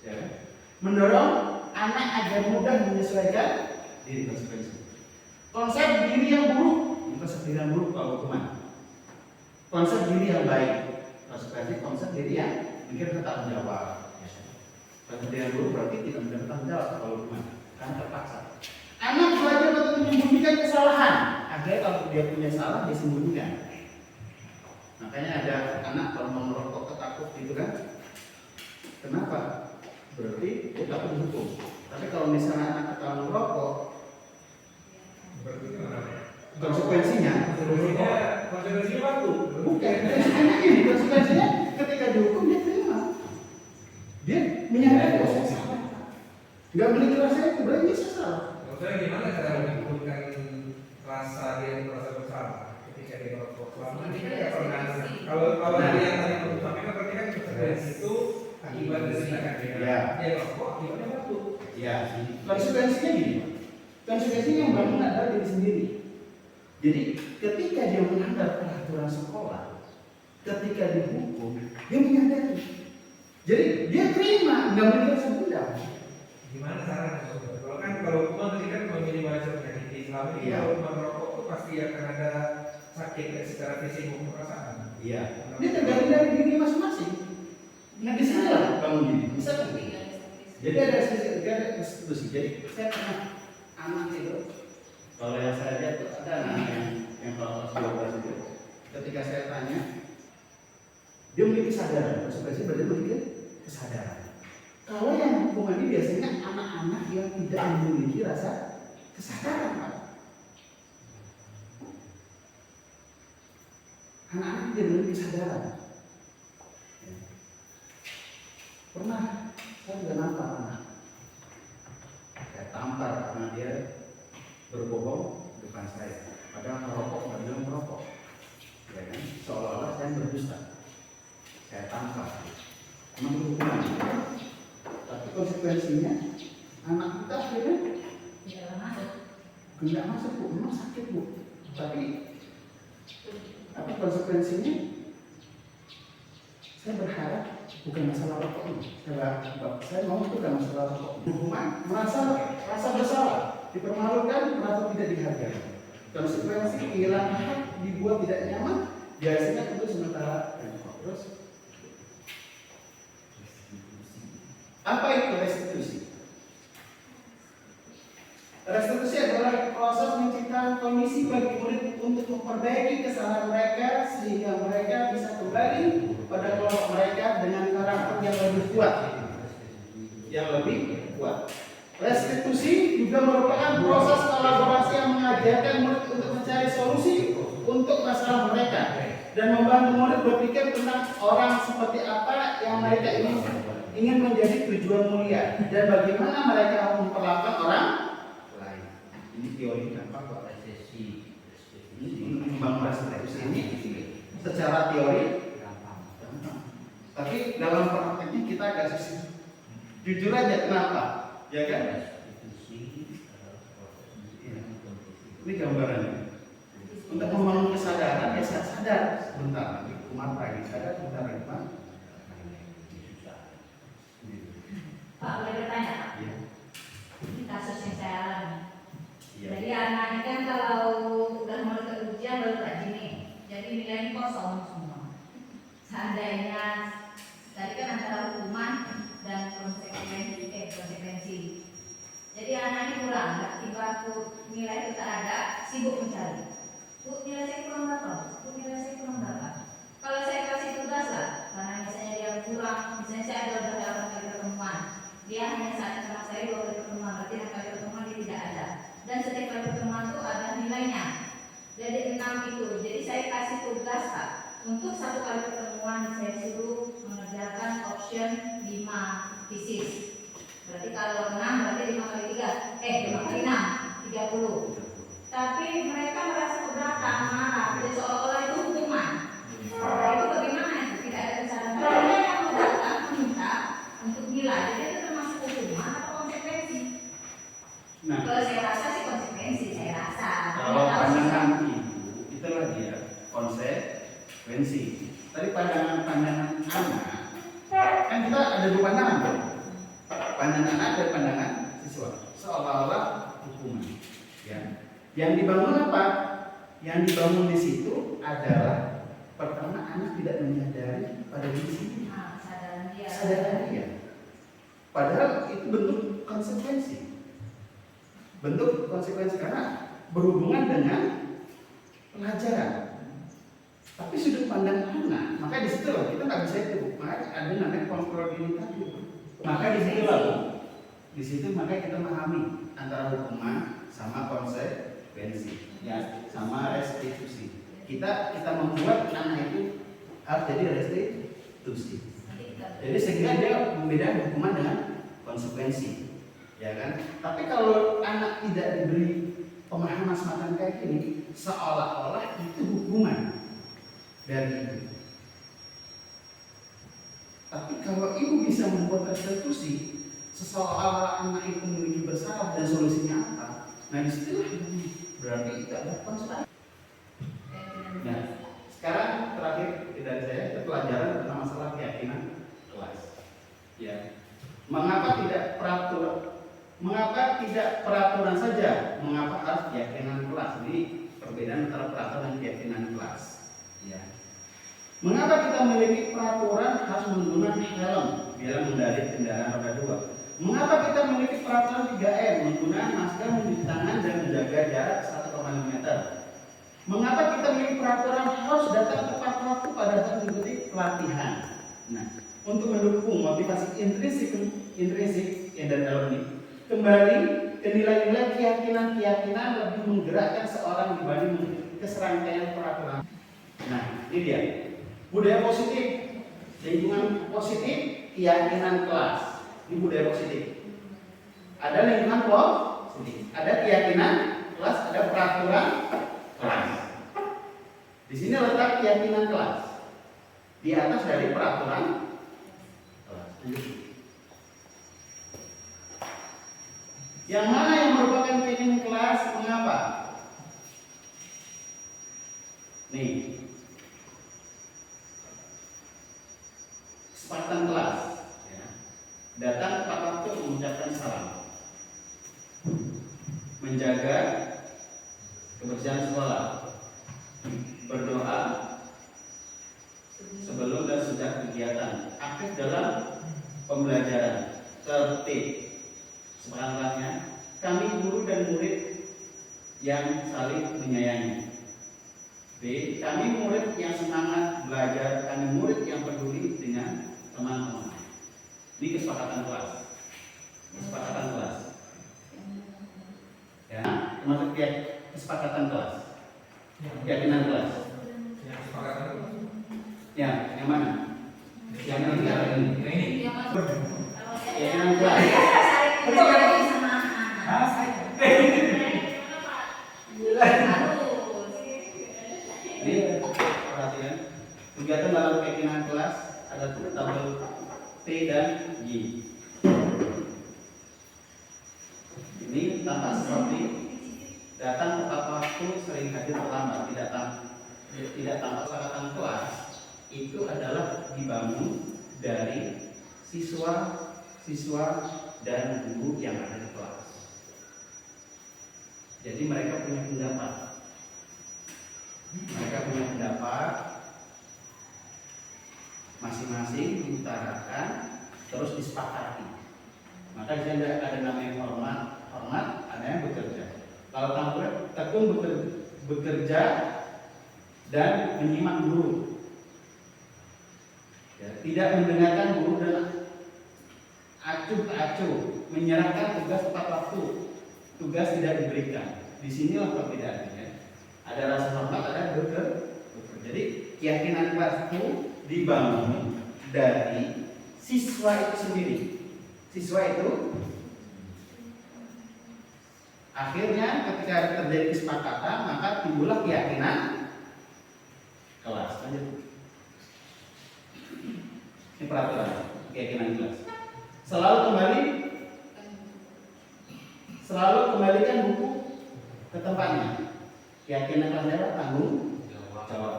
Ya. Mendorong anak agar mudah menyesuaikan diri konsekuensi. Konsep diri yang buruk, konsep diri yang buruk kalau hukuman. Konsep diri yang baik, konsep diri yang mikir bertanggung jawab. Konsep diri yang buruk berarti tidak bertanggung jawab kalau hukuman, karena terpaksa. Anak belajar untuk menyembunyikan kesalahan, agar kalau dia punya salah dia sembunyikan. Makanya ada anak kalau mau merokok ketakut gitu kan? Kenapa? Berarti dia takut dihukum. Tapi kalau misalnya anak ketahuan merokok, konsekuensinya waktu. Bukan, konsekuensinya ketika dihukum dia terima. Dia menyadari bahwa salah. Nggak memiliki rasa itu, berarti dia salah. Maksudnya gimana cara mengumpulkan rasa dia merasa bersalah ketika dia merokok? Selama ini kan nggak pernah. Kalau dari yang tadi menurut kami kan berarti kan konsekuensi itu akibat dari tindakan dia. Dia merokok akibatnya waktu. Ya, konsekuensinya gini. Konsekuensinya yang bangun adalah diri sendiri. Jadi ketika dia melanggar peraturan sekolah, ketika dihukum, dia menyadari. Jadi dia terima, nggak memiliki rasa dendam. Gimana caranya? Kalau hukuman tadi kan meminimalisir penyakit. Selama ini kalau hukuman merokok itu pasti akan ada sakit secara fisik maupun perasaan. Iya. Ini tergantung dari diri masing-masing. Nah di sini lah bangun diri. Misalkan. Jadi ada restitusi. Jadi saya pernah anak itu, kalau yang saya lihat tuh ada anak yang kelas 12 itu. Ketika saya tanya, dia memiliki kesadaran. Konsekuensi berarti memiliki kesadaran. Kalau yang hukuman ini biasanya anak-anak yang tidak memiliki rasa kesadaran, Pak. Anak-anak tidak memiliki kesadaran. Pernah saya juga nampak anak. Saya tampar karena dia berbohong depan saya. Padahal merokok, nggak bilang merokok. Ya kan? Seolah-olah saya berdusta. Saya tampar. Memang hukuman. Tapi konsekuensinya anak kita akhirnya tidak masuk bu, memang sakit bu. Tapi konsekuensinya saya berharap bukan masalah rokok ini. Saya mau itu bukan masalah rokok. Hukuman merasa rasa bersalah, dipermalukan, merasa tidak dihargai. Konsekuensi kehilangan hak, dibuat tidak nyaman, biasanya untuk sementara. Terus apa itu restitusi? Restitusi adalah proses menciptakan kondisi bagi murid untuk memperbaiki kesalahan mereka sehingga mereka bisa kembali pada kelompok mereka dengan karakter yang lebih kuat. Restitusi juga merupakan proses kolaborasi yang mengajarkan murid untuk mencari solusi untuk masalah mereka dan membantu murid berpikir tentang orang seperti apa yang mereka ingin menjadi tujuan mulia dan bagaimana mereka memperlakukan orang lain. Ini teori dampak buat resesi. Ini membangun restitusi ini secara teori gampang. Tapi dalam prakteknya kita agak susah. Jujur aja kenapa? Ya kan? Ini gambarannya. Untuk membangun kesadaran ya sadar sebentar lagi kumat lagi sadar sebentar lagi Pak. Pak, boleh bertanya Pak? Iya. Ini kasus yang saya alami. Iya. Jadi anak ini kan kalau udah mulai ke ujian baru rajin nih. Jadi nilainya kosong semua. Seandainya tadi kan antara hukuman dan konsekuensi. Jadi anak ini kurang, nggak tiba nilai itu tak ada, sibuk mencari. Bu, nilai saya kurang berapa? Bu, nilai saya kurang berapa? Kalau saya kasih tugas lah, karena misalnya dia kurang, misalnya saya ada beberapa kali pertemuan, dia hanya anak saya 2 kali pertemuan, berarti 6 kali pertemuan dia tidak ada. Dan setiap kali pertemuan itu ada nilainya. Jadi 6 itu. Jadi saya kasih tugas Pak. Untuk 1 kali pertemuan saya suruh mengerjakan option 5 thesis. Berarti kalau 6 berarti 5 kali 3. 5 kali 6 30. Tapi mereka merasa keberatan, marah. Jadi seolah-olah itu hukuman. Nah, itu bagaimana itu? Tidak ada kesadaran. Mereka yang mau datang meminta untuk nilai. Jadi itu termasuk hukuman atau konsekuensi? Nah, Kalau saya rasa sih konsekuensi. Saya rasa. kalau pandangan ibu itulah dia konsekuensi. Tadi pandangan anak, kan kita ada 2 pandangan, kan? Pandangan anak dan pandangan siswa. Seolah-olah hukuman. Ya. Yang dibangun apa? Yang dibangun di situ adalah pertama anak tidak menyadari pada diri sendiri. Kesadaran dia. Padahal itu bentuk konsekuensi. Bentuk konsekuensi karena berhubungan dengan pelajaran. Tapi sudut pandang anak, maka di situ loh kita nggak bisa itu. Maka ada namanya kontrol diri tadi. Maka di situ loh, di situ maka kita memahami antara hukuman sama konsekuensi, ya, sama restitusi. Kita membuat anak itu harus jadi restitusi. Jadi sehingga dia membedakan hukuman dengan konsekuensi, ya kan? Tapi kalau anak tidak diberi pemahaman semacam kayak gini, seolah-olah itu hukuman dari ibu. Tapi kalau ibu bisa membuat restitusi, seolah-olah anak itu memiliki bersalah dan solusinya apa? Nah disitulah berarti itu ada konsekuensi. Nah sekarang terakhir dari saya itu pelajaran tentang masalah keyakinan kelas. Ya, mengapa tidak peraturan saja? Mengapa harus keyakinan kelas? Ini perbedaan antara peraturan dan keyakinan kelas. Ya. Mengapa kita memiliki peraturan harus menggunakan helm bila mengendarai kendaraan roda 2? Mengapa kita memiliki peraturan 3M menggunakan masker, mencuci tangan dan menjaga jarak 1,5 meter? Mengapa kita memiliki peraturan harus datang tepat waktu pada saat mengikuti pelatihan? Nah, untuk mendukung motivasi intrinsik yang dari dalam ini, kembali ke nilai-nilai keyakinan lebih menggerakkan seorang dibanding mengikuti serangkaian peraturan. Nah, ini dia budaya positif, lingkungan positif, keyakinan kelas. Ini budaya positif. Ada lingkungan positif, ada keyakinan kelas, ada peraturan kelas. Di sini letak keyakinan kelas di atas dari peraturan kelas. Yang mana yang merupakan keyakinan kelas? Mengapa? Nih, kesepakatan kelas. Datang tepat waktu mengucapkan salam, menjaga kebersihan sekolah, berdoa sebelum dan sesudah kegiatan, aktif dalam pembelajaran, tertib. Kesepakatan kelasnya, kami guru dan murid yang saling menyayangi. B. Kami murid yang semangat belajar, kami murid yang peduli dengan teman-teman. Ini kesepakatan kelas. Kesepakatan kelas. Ya, termasuk kesepakatan kelas. Keyakinan kelas. Ya, yang mana? Yang ini. Keyakinan kelas. Ini perhatian. Kegiatan dalam keyakinan kelas ada tabel T dan Y. Ini tampak seperti datang tepat waktu, sering hadir terlambat, tidak tampak. Kesepakatan kelas itu adalah dibangun dari siswa dan guru yang ada di kelas. Jadi mereka punya pendapat. Masing-masing diutarakan terus disepakati. Maka di sini ada namanya hormat, ada yang bekerja. Kalau tekun bekerja dan menyimak guru, ya, tidak mendengarkan guru dan acuh tak acuh. menyerahkan tugas tepat waktu, tugas tidak diberikan. Di sinilah perbedaannya. Ada rasa hormat, ada gugur. Jadi keyakinan kelas itu dibangun dari siswa itu sendiri. Siswa itu akhirnya ketika terjadi kesepakatan maka timbullah keyakinan kelas. Lanjut. Ini peraturan keyakinan kelas. Selalu kembalikan buku ke tempatnya. Keyakinan kelas adalah tanggung jawab.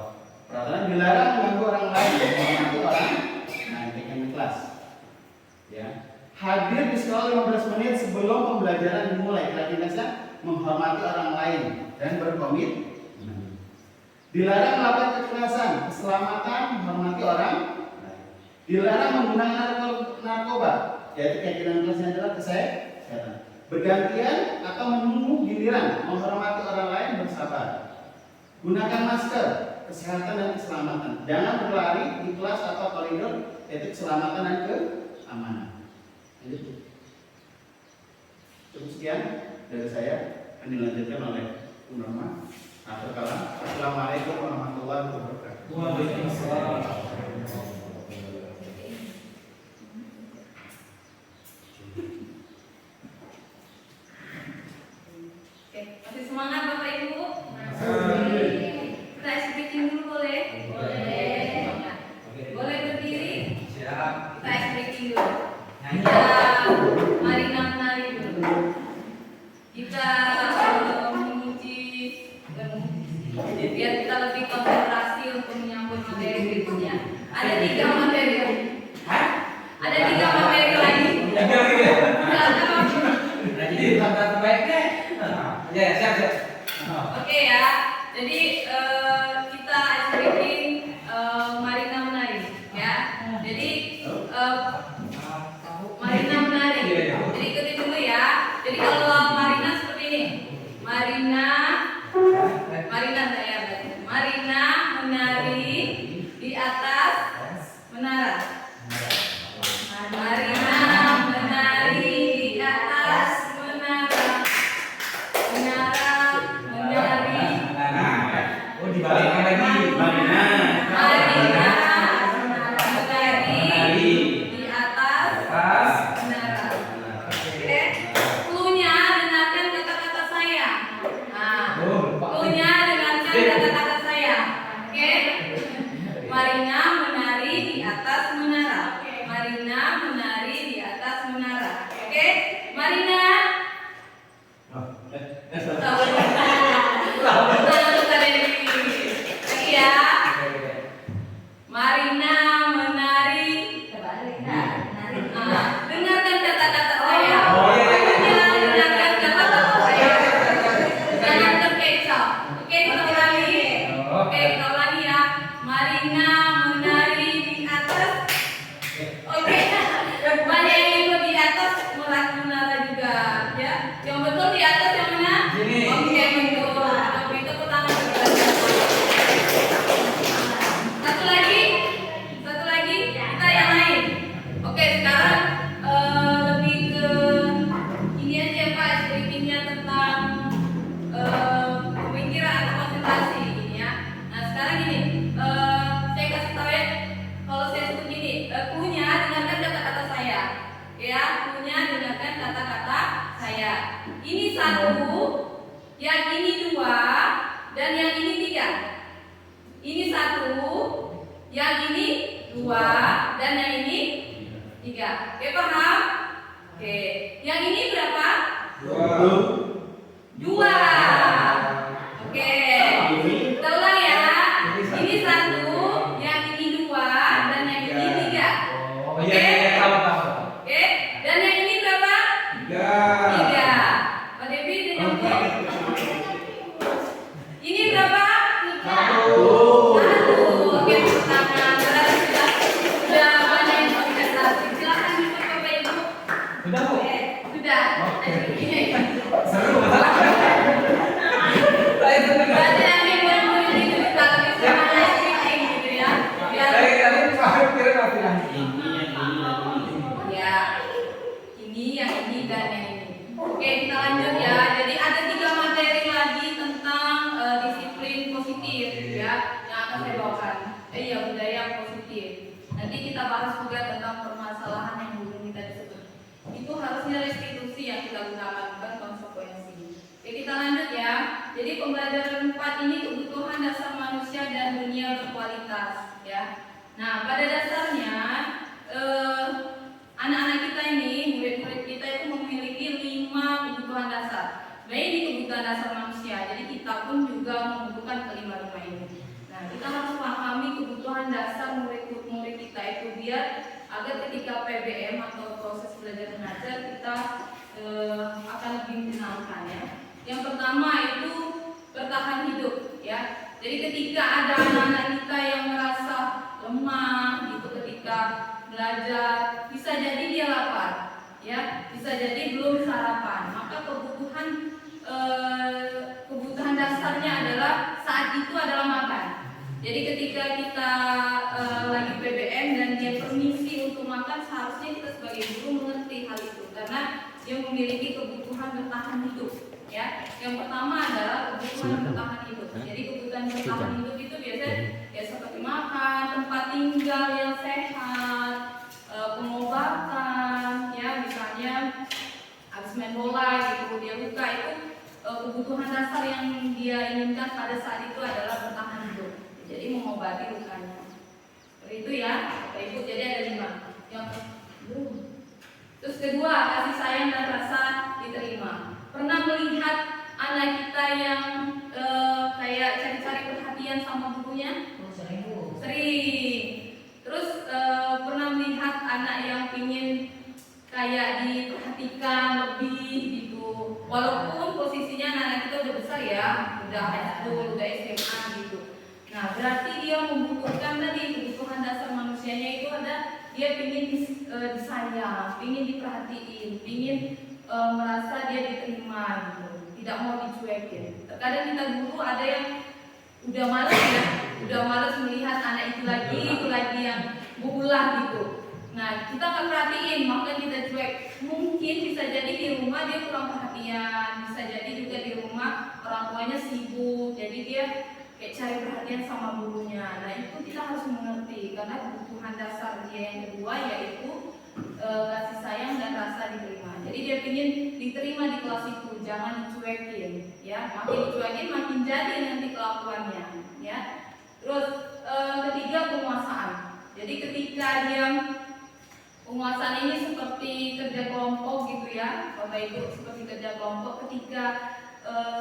Peraturan dilarang mengganggu orang lain, mengganggu orang. Nah, keyakinan kelas. Ya. Hadir di sekolah 15 menit sebelum pembelajaran dimulai. Keyakinannya menghormati orang lain dan berkomitmen. Dilarang melakukan kekerasan, keselamatan, menghormati orang. Dilarang menggunakan narkoba, yaitu keyakinan kelasnya adalah kesehatan. Bergantian atau menunggu giliran, menghormati orang lain, bersabar. Gunakan masker, kesehatan dan keselamatan. Jangan berlari di kelas atau koridor, yaitu keselamatan dan keamanan. Cukup sekian dari saya, akan dilanjutkan oleh Bu Norma. Akhir kalam. Assalamualaikum warahmatullahi wabarakatuh. Waalaikumsalam. Oke, masih semangat Bapak Ibu? Kita speaking dulu boleh? Boleh. Boleh berdiri? Siap. Kita speaking dulu. Kita Marina menari dulu. Kita menguji biar kita lebih konsentrasi untuk menyambut materi berikutnya. Ada 3 materi. Ada 3 materi lagi. Jadi tanda terbaiknya. Ya, siap. Oke ya. Jadi kita speaking Marina menari ya. Jadi Marina menari. Jadi ikutin dulu ya. Jadi kalau Marina seperti ini. Marina saya berarti. Marina menari di atas menara. Marina menari di atas menara. Menara menari. Oh, dibalikkan lagi. Marina menari di atas menara. Oke. Cluenya dengarkan kata-kata saya. Nah, cluenya dengarkan kata-kata saya. Oke. Marina menari di atas menara. Marina menari di atas menara. Oke. Marina. Lagi ya. Marina menari. Dengarkan kata-kata saya. Dengarkan kata-kata saya. Jangan terkecoh. Oke, kita ulangi. Oke, kita ulangi ya. Marina menari di atas. Oke. Mana yang ikut di atas menara juga, ya. Yang betul di atas yang mana? Oke, betul. Oke, tepuk tangan juga. Satu lagi, kita yang lain. Oke, sekarang lebih ke ini aja Pak, speakingnya tentang pemikiran atau konsentrasi ini ya. Nah sekarang ini saya kasih tahu ya, kalau saya sebut gini, cluenya dengarkan kata-kata saya, ya, cluenya dengarkan kata-kata saya. Ini 1, yang ini 2, dan yang ini 3. Ini 1, yang ini 2, dan yang ini 3. Oke, paham? Oke, yang ini berapa? 2. Oke, kita ulang ya. Ini 1, yang ini 2, dan yang ini 3. Oke, oke, dan yang ini berapa? 3. Pak Devi udah nyampe? Ini berapa? 1. Oke, tangan. Berarti sudah banyak yang konsentrasi. Silakan duduk Bapak Ibu. Sudah, Bu? Sudah. Oke, kita lanjut ya. Jadi ada 3 materi lagi tentang disiplin positif ya yang akan saya bawakan. Budaya positif. Nanti kita bahas juga tentang permasalahan yang dulu kita disebut. Itu harusnya restitusi yang kita gunakan, bukan konsekuensi. Oke, kita lanjut ya. Jadi pembelajaran 4 ini kebutuhan dasar manusia dan dunia berkualitas ya. Nah, pada dasarnya anak-anak kita ini, murid-murid kita itu memiliki 5 kebutuhan dasar. Ini kebutuhan dasar manusia, jadi kita pun juga membutuhkan kelima-lima ini. Nah, kita harus pahami kebutuhan dasar murid-murid kita itu biar agar ketika PBM atau proses belajar mengajar kita akan lebih menyenangkan ya. Yang pertama itu bertahan hidup ya. Jadi ketika ada anak-anak kita yang merasa lemah gitu ketika belajar, bisa jadi dia lapar ya, bisa jadi belum sarapan, maka kebutuhan dasarnya adalah saat itu adalah makan. Jadi ketika kita lagi PBM dan dia permisi untuk makan, seharusnya kita sebagai guru mengerti hal itu karena dia memiliki kebutuhan bertahan hidup ya. Yang pertama adalah kebutuhan bertahan hidup. Jadi kebutuhan bertahan hidup itu biasanya ya seperti makan, tempat tinggal yang sehat, pengobatan ya, misalnya habis main bola gitu dia luka, itu kebutuhan dasar yang dia inginkan pada saat itu adalah bertahan hidup. Jadi mengobati lukanya. Seperti itu ya, Bapak Ibu. Jadi ada 5. Yang terus kedua, kasih sayang dan rasa diterima. Pernah melihat anak kita yang kayak cari-cari perhatian sama gurunya? Sering Bu. Sering. Terus pernah melihat anak yang ingin kayak diperhatikan lebih gitu. Walaupun posisinya anak kita udah besar ya, udah high school, udah SMA gitu. Nah, berarti dia membutuhkan tadi kebutuhan dasar manusianya itu ada dia ingin disayang, ingin diperhatiin, ingin merasa dia diterima gitu, tidak mau dicuekin. Terkadang kita guru ada yang udah malas ya, udah malas melihat anak itu lagi yang berulah gitu. Nah, kita nggak perhatiin, maka kita cuek. Mungkin bisa jadi di rumah dia kurang perhatian, bisa jadi juga di rumah orang tuanya sibuk, jadi dia kayak cari perhatian sama gurunya. Nah, itu kita harus mengerti karena kebutuhan dasar dia yang kedua yaitu kasih sayang dan rasa diterima. Jadi dia ingin diterima di kelas itu, jangan dicuekin ya. Makin dicuekin makin jadi nanti kelakuannya ya. Terus ketiga, penguasaan. Jadi ketika dia penguasaan ini seperti kerja kelompok gitu ya, Bapak Ibu, seperti kerja kelompok. Ketika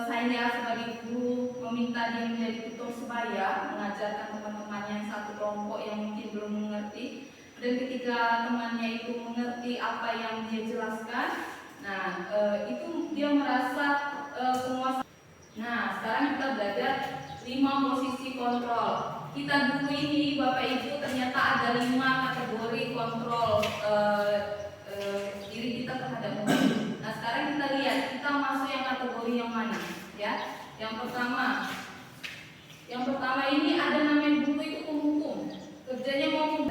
saya sebagai guru meminta dia menjadi tutor sebaya, mengajarkan teman-temannya yang satu kelompok yang mungkin belum mengerti, dan ketika temannya itu mengerti apa yang dia jelaskan, nah itu dia merasa penguasa. Nah, sekarang kita belajar 5 posisi kontrol. Kita dulu ini Bapak Ibu ternyata ada 5 kategori kontrol diri kita terhadap musuh. Nah, sekarang kita lihat kita masuk yang kategori yang mana ya. Yang pertama ini ada namanya guru itu penghukum. Kerjanya mau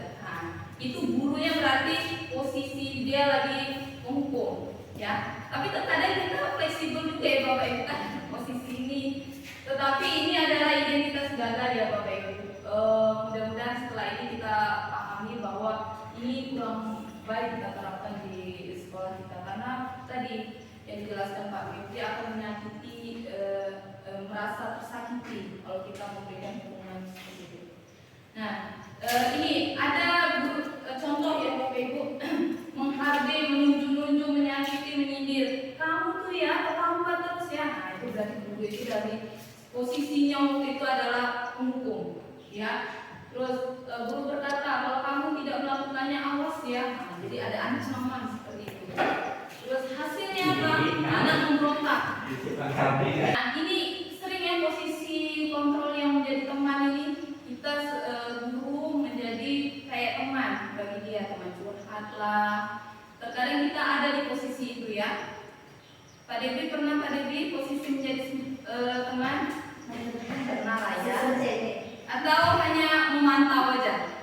itu gurunya berarti posisi dia lagi menghukum ya. Tapi terkadang kita fleksibel juga ya Bapak Ibu kan posisi ini. Tetapi ini adalah identitas gagal ya Bapak Ibu. Mudah-mudahan setelah ini kita pahami bahwa ini kurang baik kita terapkan di sekolah kita karena tadi yang dijelaskan Pak Mifti akan menyakiti, merasa tersakiti kalau kita memberikan hukuman seperti itu. Nah, ini ada contoh ya Bapak Ibu, menghargai, menunjuk-nunjuk, menyakiti, menyindir. Kamu tuh ya terlambat terus ya. Nah, itu berarti guru itu dari posisinya waktu itu adalah menghukum, ya. Terus guru berkata kalau kamu tidak melakukannya awas ya. Nah, jadi ada ancaman seperti itu. Terus hasilnya apa? Anak memberontak. Nah, ini sering ya posisi kontrol yang menjadi teman ini. Kita guru menjadi kayak teman bagi dia, teman curhat lah. Terkadang kita ada di posisi itu ya. Pak Devi pernah posisi menjadi teman? Pernah lah ya. Atau hanya memantau aja.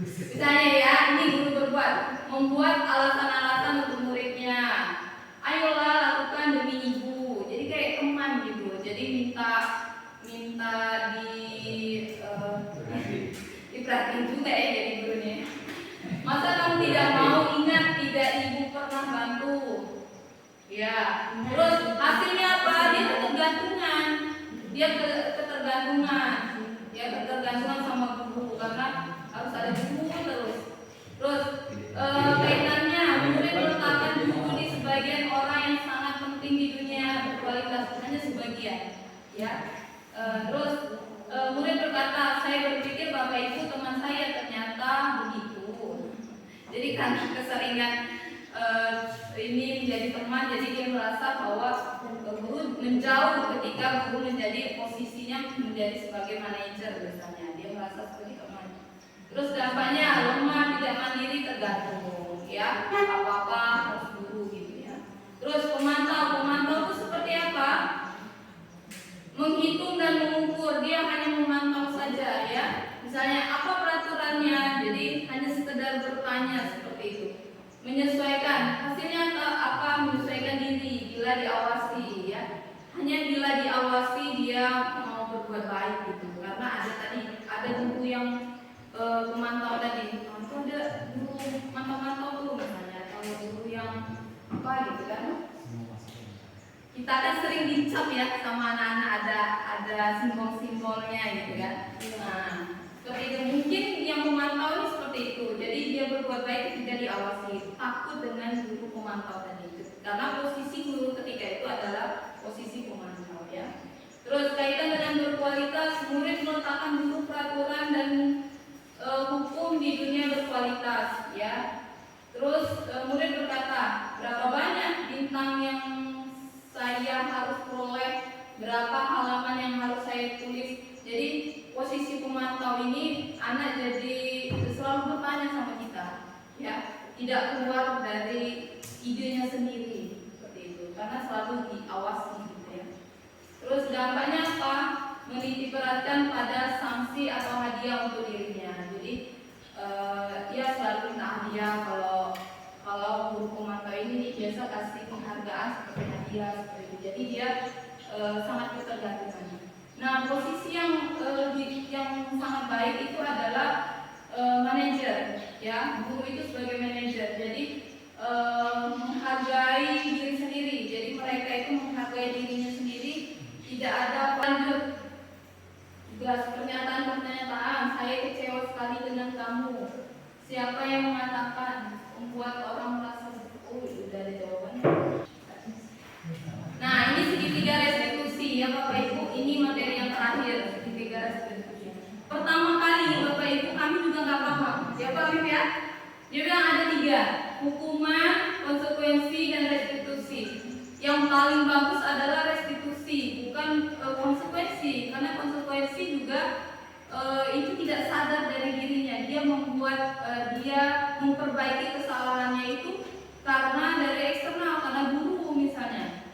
Misalnya ya, ini guru membuat alasan-alasan untuk muridnya. Ayolah Ya, terus hasilnya apa? Dia ketergantungan. Dia ketergantungan sama guru karena harus ada guru terus. Terus kaitannya murid meletakkan guru di sebagian orang yang sangat penting di dunia berkualitas, hanya sebagian. Ya, terus murid berkata, saya berpikir Bapak Ibu teman saya ternyata begitu. Jadi karena keseringan ini menjadi teman, jadi dia merasa bahwa guru menjauh ketika guru menjadi posisinya menjadi sebagai manajer misalnya, dia merasa sebagai teman. Terus dampaknya lemah, tidak mandiri, tergantung, ya apa-apa harus guru gitu ya. Terus pemantau itu seperti apa? Menghitung dan mengukur, dia hanya memantau saja ya. Misalnya apa peraturannya, jadi hanya sekedar bertanya seperti itu. Menyesuaikan, hasilnya apa? Menyesuaikan diri bila diawasi ya. Hanya bila diawasi dia mau berbuat baik gitu. Karena ada guru yang pemantau tadi, ada guru mantau-mantau tuh misalnya, atau guru yang apa gitu kan. Kita kan sering dicap ya sama anak-anak, ada simbol-simbolnya gitu kan. Nah, seperti itu. Mungkin yang memantau ini seperti itu. Jadi dia berbuat baik ketika diawasi. Takut dengan guru pemantau tadi. Karena posisi guru ketika itu adalah posisi pemantau ya. Terus kaitan dengan berkualitas, murid meletakkan dulu peraturan dan hukum di dunia berkualitas ya. Terus murid berkata, berapa banyak bintang yang saya harus peroleh, berapa halaman yang harus saya tulis. Jadi posisi pemantau ini anak jadi selalu bertanya sama kita ya, tidak keluar dari idenya sendiri seperti itu, karena selalu diawasi gitu ya. Terus dampaknya apa? Meniti beratkan pada sanksi atau hadiah untuk dirinya. Jadi dia selalu minta hadiah. Kalau guru pemantau ini biasa kasih penghargaan seperti hadiah seperti itu. Jadi dia sangat ketergantungan. Nah, posisi yang sangat baik itu adalah manajer, ya. Guru itu sebagai manajer. Jadi menghargai diri sendiri. Jadi mereka itu menghargai dirinya sendiri. Tidak ada lanjut. Juga pernyataan, saya kecewa sekali dengan kamu. Siapa yang mengatakan membuat orang merasa udah ada jawabannya. Nah, ini segitiga restitusi ya Bapak Ibu. Ini materi yang terakhir, segitiga restitusi. Pertama kali Bapak Ibu kami juga nggak paham. Ya Pak Bib ya. Dia bilang ada 3, hukuman, konsekuensi, dan restitusi. Yang paling bagus adalah restitusi, bukan konsekuensi, karena konsekuensi juga itu tidak sadar dari dirinya. Dia membuat dia memperbaiki kesalahannya itu karena dari eksternal, karena guru misalnya,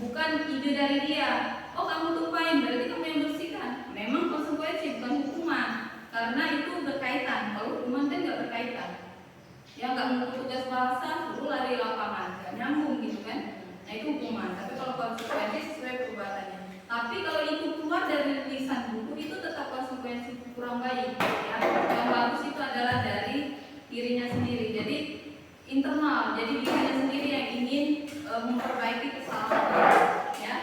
bukan ide dari dia. Oh kamu tumpahin, berarti kamu yang bersihkan. Memang konsekuensi bukan hukuman, karena itu berkaitan. Kalau hukuman kan nggak berkaitan. Ya nggak mau tugas bahasa, suruh lari lapangan, nggak nyambung gitu kan. Nah itu hukuman. Tapi kalau konsekuensi sesuai perbuatannya. Tapi kalau itu keluar dari lisan guru itu tetap konsekuensi kurang baik. Ya. Yang bagus itu adalah dari dirinya sendiri. Jadi internal. Jadi dirinya sendiri yang ingin memperbaiki kesalahan. Ya.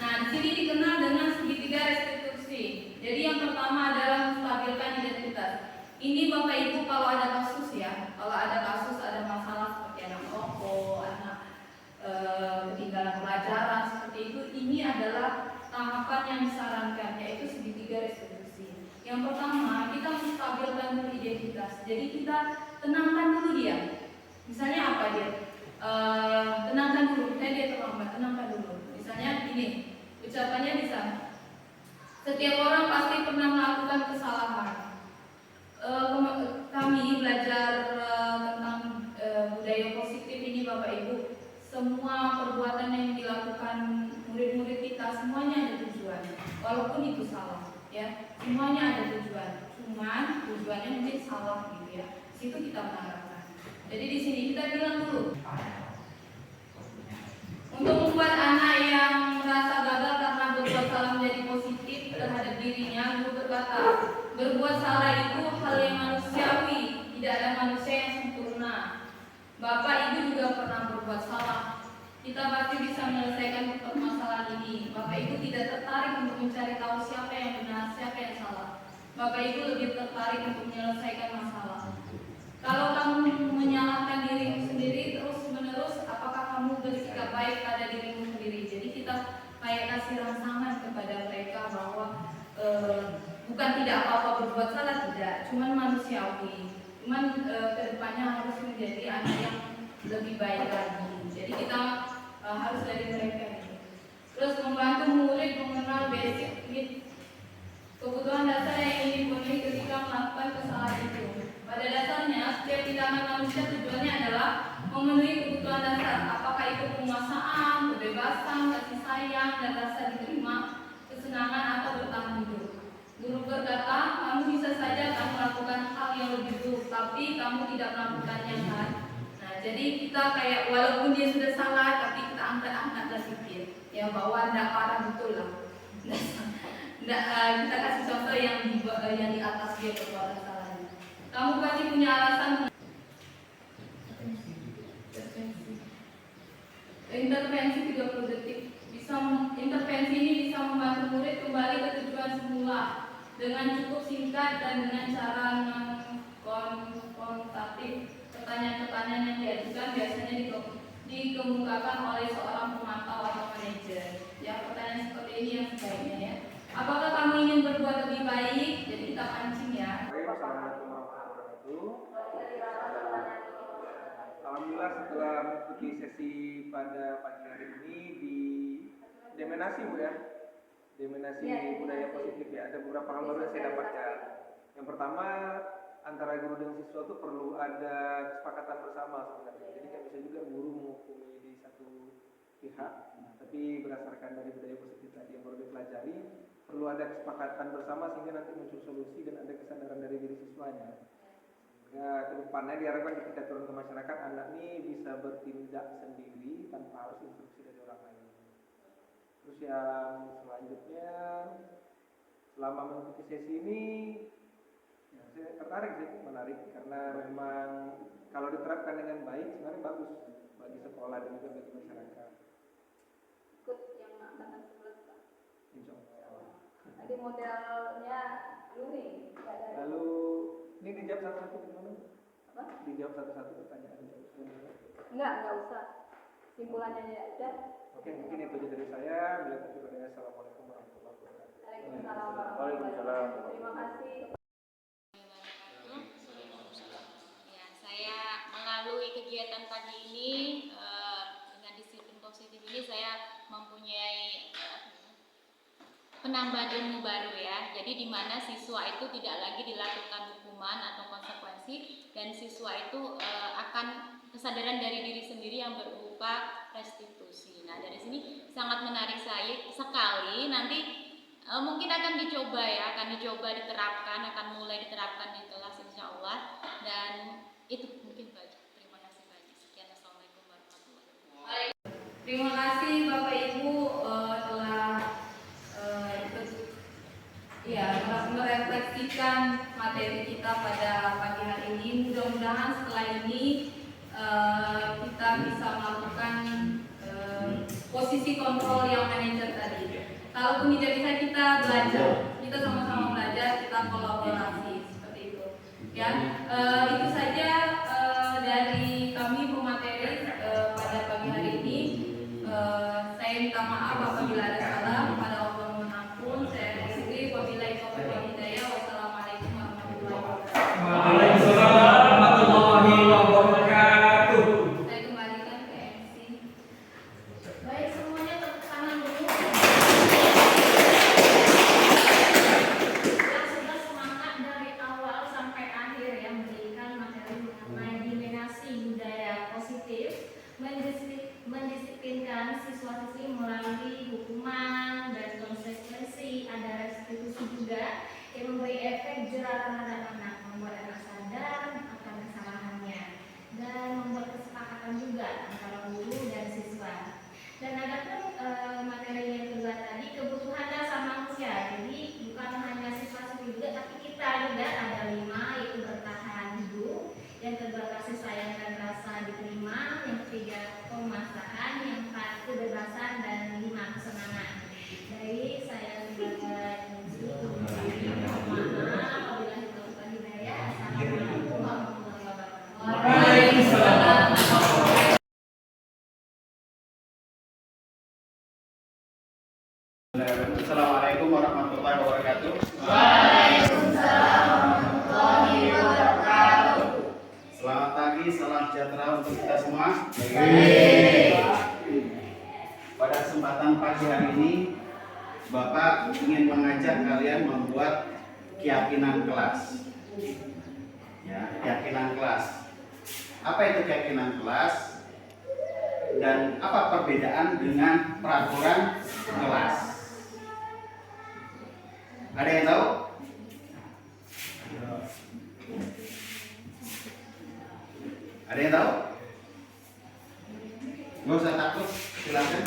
Nah di sini dikenal dengan segitiga restitusi. Jadi yang pertama adalah menstabilkan identitas. Ini Bapak Ibu kalau ada kasus ya, kalau ada kasus, ada masalah seperti anak merokok, anak ketinggalan pelajaran seperti itu, ini adalah tahapan yang disarankan, yaitu segitiga restitusi. Yang pertama, kita menstabilkan dulu identitas. Jadi kita tenangkan dulu dia. Misalnya apa dia? Tenangkan dulu, misalnya dia terlambat, tenangkan dulu. Misalnya ini, ucapannya bisa, setiap orang pasti pernah melakukan kesalahan. Kami belajar tentang budaya positif ini Bapak Ibu. Semua perbuatan yang dilakukan murid-murid kita semuanya ada tujuan, walaupun itu salah, ya semuanya ada tujuan. Cuman tujuannya mungkin salah gitu ya. Situ kita mengarahkan. Jadi di sini kita bilang dulu. Untuk membuat anak yang merasa gagal karena berbuat salah menjadi positif terhadap dirinya, guru berkata, berbuat salah itu hal yang manusiawi, tidak ada manusia yang sempurna. Bapak Ibu juga pernah berbuat salah. kita pasti bisa menyelesaikan permasalahan ini. Bapak Ibu tidak tertarik untuk mencari tahu siapa yang benar, siapa yang salah. Bapak Ibu lebih tertarik untuk menyelesaikan masalah. Kalau kamu menyalahkan dirimu sendiri terus menerus, apakah kamu bersikap baik pada dirimu sendiri? Jadi kita kayak kasih rangsangan kepada mereka bahwa bukan tidak apa-apa berbuat salah, tidak, cuman manusiawi, cuman kedepannya harus menjadi anak yang lebih baik lagi. Jadi kita harus dari mereka ini. Terus membantu murid mengenal basic need, kebutuhan dasar yang ingin dipenuhi ketika melakukan kesalahan itu. Pada dasarnya, setiap tindakan manusia tujuannya adalah memenuhi kebutuhan dasar, apakah itu penguasaan, kebebasan, kasih sayang, dan rasa diterima, kesenangan, atau bertahan hidup. Guru berkata, kamu bisa saja akan melakukan hal yang lebih buruk, tapi kamu tidak melakukannya kan? Nah, jadi kita kayak walaupun dia sudah salah, tapi kita angkat-angkat sedikit, ya bahwa tidak parah betul lah. Kita kasih contoh yang di atas dia berbuat salahnya. Kamu pasti punya alasan. Intervensi 30 detik. Intervensi ini bisa membantu murid kembali ke tujuan semula dengan cukup singkat dan dengan cara konfrontatif. Pertanyaan-pertanyaan yang diajukan biasanya dikemukakan oleh seorang pemantau atau manajer. Ya, pertanyaan seperti ini yang sebaiknya ya. Apakah kamu ingin berbuat lebih baik? Jadi kita pancing ya. Assalamualaikum warahmatullahi wabarakatuh. Alhamdulillah setelah mengikuti sesi pada pagi hari ini di Demenasi Bu ya, Demenasi budaya positif ya. Ada beberapa hal baru yang saya dapatkan. Yang pertama, antara guru dan siswa itu perlu ada kesepakatan bersama sebenarnya. Jadi nggak bisa juga guru menghukumi di satu pihak, tapi berdasarkan dari budaya positif tadi yang baru dipelajari, perlu ada kesepakatan bersama sehingga nanti muncul solusi dan ada kesadaran dari diri siswanya. Ya, kedepannya diharapkan ketika turun ke masyarakat, anak ini bisa bertindak sendiri tanpa harus instruksi dari orang lain. Terus yang selanjutnya, selama mengikuti sesi ini, ya, saya tertarik sih, menarik karena memang kalau diterapkan dengan baik sebenarnya bagus bagi sekolah dan juga bagi masyarakat. Ikut yang angkatan 11 Pak. Insya Allah. Tadi modelnya luring. Lalu ini dijawab satu-satu gimana? Apa? Dijawab satu-satu pertanyaan. Enggak usah. Simpulannya aja. Oke, mungkin itu aja dari saya. Bila terima Assalamualaikum warahmatullahi wabarakatuh. Waalaikumsalam warahmatullahi wabarakatuh. Terima kasih. Ya, saya melalui kegiatan pagi ini dengan disiplin positif ini saya mempunyai penambahan ilmu baru ya. Jadi di mana siswa itu tidak lagi dilakukan hukuman atau konsekuensi dan siswa itu akan kesadaran dari diri sendiri yang berupa restitusi. Nah, dari sini sangat menarik saya sekali. Nanti mungkin akan dicoba ya, akan dicoba diterapkan, akan mulai diterapkan di kelas insya Allah. Dan itu mungkin Pak. Terima kasih banyak. Sekian, assalamualaikum warahmatullahi wabarakatuh. Terima kasih Bapak Ibu telah merefleksikan materi kita pada pagi hari ini. Mudah-mudahan setelah ini kita bisa melakukan posisi kontrol yang manajer tadi. Kalaupun tidak bisa kita belajar, kita sama-sama belajar, kita kolaborasi seperti itu. Ya, itu saja dari kami pemateri pada pagi hari ini. Saya minta maaf apabila ada salah. Pada Allah mohon ampun. Saya akhiri wabillahi taufiq wal hidayah. Wassalamualaikum warahmatullahi wabarakatuh. Waalaikumsalam warahmatullahi wabarakatuh. Saya kembalikan ke MC. Baik, semuanya tepuk tangan dulu. Yang sudah semangat dari awal sampai akhir yang memberikan materi mengenai dimensi budaya positif, mendisiplinkan siswa-siswi melalui hukuman dan konsekuensi, ada restitusi juga yang memberi efek jerah terhadap anak, membuat anak sadar akan kesalahannya dan membuat kesepakatan juga antara guru dan siswa. Dan ada pun materi yang kedua tadi, kebutuhan dasar manusia. Jadi bukan hanya siswa-siswi juga, tapi kita juga ada 5, yaitu bertahan hidup, yang kedua kasih sayang dan rasa diterima, yang ketiga pemasahan, yang Assalamualaikum warahmatullahi wabarakatuh. Waalaikumsalam warahmatullahi wabarakatuh. Selamat pagi, salam sejahtera untuk kita semua. Pada kesempatan pagi hari ini, Bapak ingin mengajak kalian membuat keyakinan kelas. Ya, keyakinan kelas. Apa itu keyakinan kelas? Dan apa perbedaan dengan peraturan kelas? Ada yang tahu? Ada yang tahu? Nggak usah takut, silakan.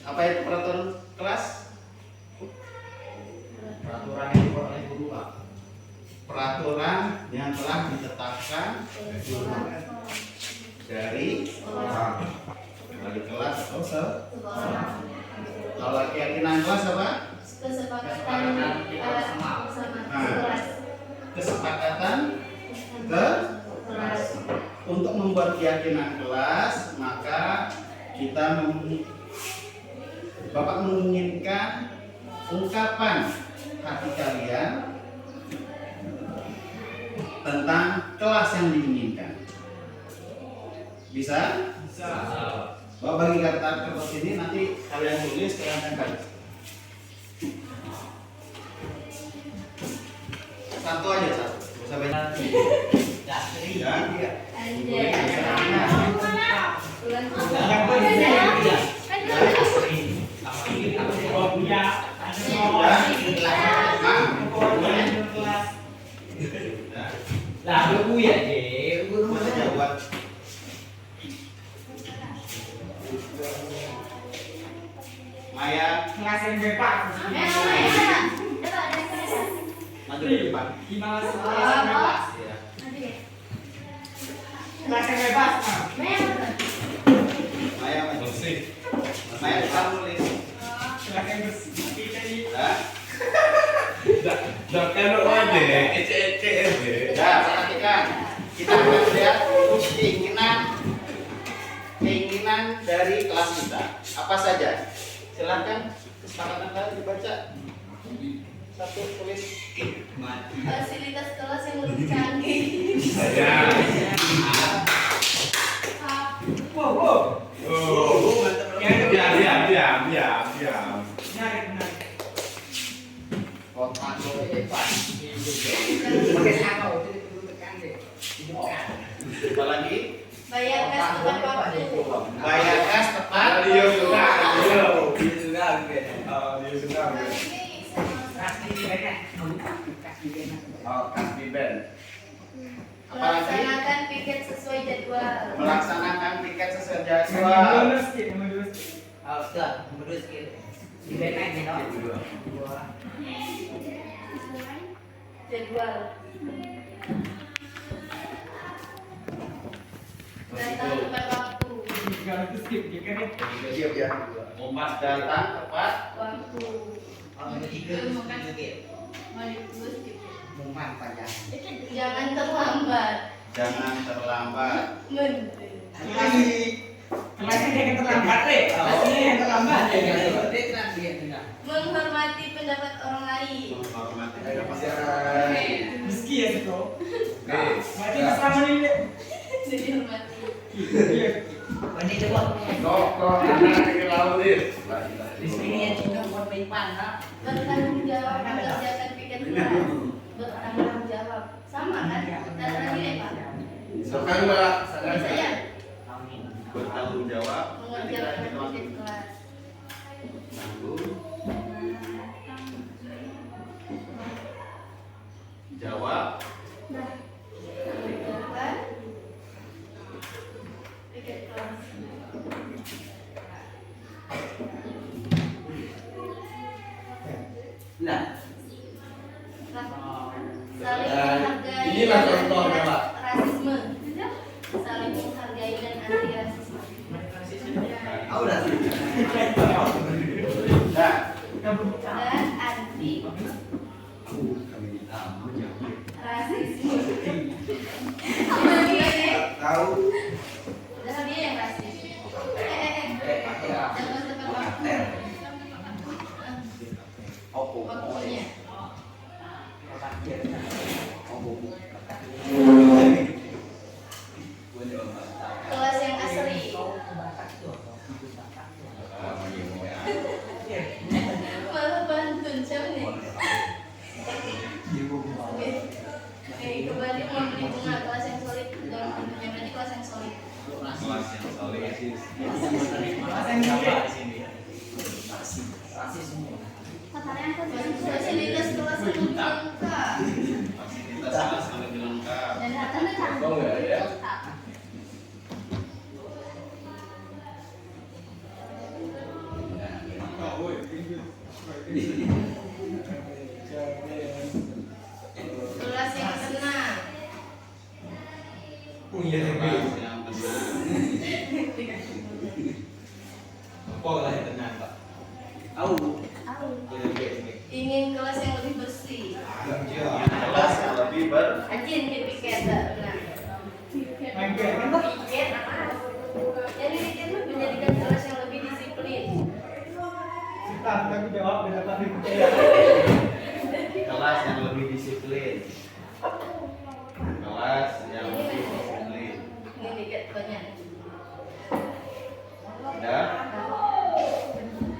Apa itu peraturan kelas? Peraturan yang dibuat oleh guru, Pak. Peraturan yang telah ditetapkan dari kelas atau kalau keyakinan kelas apa? Kesepakatan bersama kelas. Kesepakatan kelas. Untuk membuat keyakinan kelas, maka Bapak menginginkan ungkapan hati kalian tentang kelas yang diinginkan. Bisa? Bisa. Bapak bagi kertas ini, nanti kalian tulis, kalian tempel. Satu aja, satu. Bisa banyak. Maya, Kelas yang bebas. maju ke depan. Gimana sih kelas yang bebas? Ya. Kelas yang bebas. Maya maju. Maya kita tulis. Kelas yang bersih. Hah? Kalau aja, ece-ece aja. Ya, perhatikan. Kita akan lihat keinginan dari kelas kita. Apa saja? Silakan kesepakatan kalian dibaca. Satu tulis. Fasilitas kelas yang lebih canggih. Oh, diam. Kotak hebat. Apa lagi? Bayar gas tepat waktu. Bayar gas tepat. Dia suka. Kasih band. Melaksanakan piket sesuai jadwal. Melaksanakan piket sesuai jadwal. Jadwal. Datang tepat waktu. Siap ya. Umat datang tepat. Waktu. Jangan terlambat. Jangan terlambat. Menghormati pendapat orang lain. Menghormati pendapat orang lain. Meski ya itu. Mati Ya. sama ini. Dihormati. Kok anak ke laut ini. Bertanggung jawab mengerjakan piket kelas. Bertanggung jawab. Sama kan? Data nilai Pak. Sekarang Mbak. Saya Bertanggung jawab. mengerjakan piket kelas. Tanggung jawab. Mengerjakan piket kelas. Saling menghargai Inilah dan contohnya, Pak. rasisme. Saling menghargai dan anti rasisme. Nah, Dan anti rasisme. tahu. Jangan dia yang rasis. Waktunya. Kelas yang asri. Malah bantun siapa nih? Kembali mau beli bunga kelas yang solid. Dalam bentuknya berarti kelas yang solid. Kelas yang solid. Fasilitas kelas yang lengkap. Fasilitas kelas yang lebih lengkap. Dan datanya cantik. Kelas yang senang. Punya Kelas lebih. yang tenang. Apa lah yang tenang, Pak? Ingin kelas yang lebih bersih. Kelas yang lebih Ajin ke piket nah. Piket apa? Jadi piket itu menjadikan kelas yang lebih disiplin. Tapi jawab beda tadi. Kelas yang lebih disiplin. Kelas yang lebih disiplin. Ini piket banyak. Udah?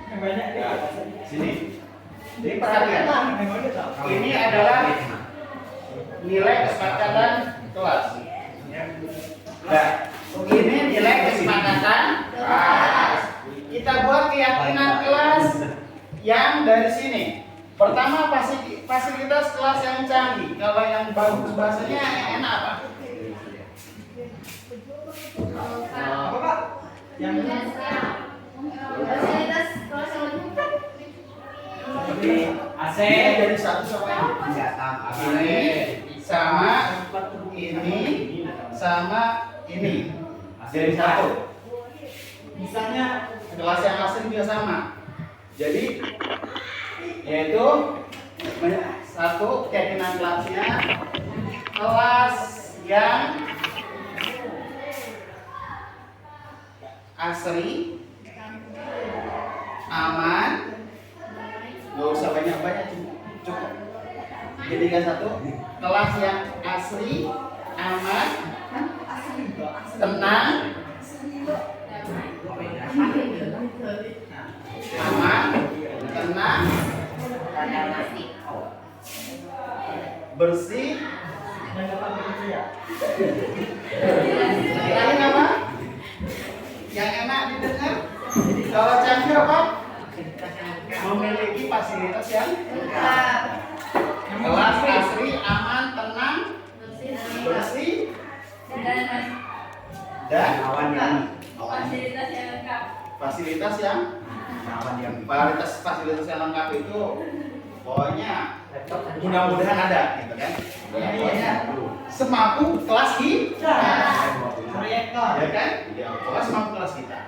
Yang banyak Ya. Sini. Jadi perhatian. Ini adalah nilai kesepakatan kelas. Nah, ini nilai kesepakatan kelas. Kita buat keyakinan kelas yang dari sini. Pertama fasilitas kelas yang canggih. Kalau yang bagus bahasanya yang enak apa? Apa, Pak? Yang Fasilitas kelas yang lebih AC dari satu sama ini sama ini sama ini jadi satu. Misalnya kelas yang asli juga sama. Jadi yaitu satu keyakinan kelasnya kelas yang asri, aman, nggak usah banyak-banyak, cukup. Jadikan satu kelas yang asri, aman, tenang, bersih. Lain apa? Yang enak didengar. Kalau canggih apa? Memiliki fasilitas yang lengkap. Kelas asri, aman, tenang, bersih, dan Fasilitas yang lengkap. fasilitas yang lengkap itu pokoknya mudah-mudahan ada gitu kan. Ya, pokoknya semampu kelas kita. Ya kan? Ya, pokoknya semampu kelas kita.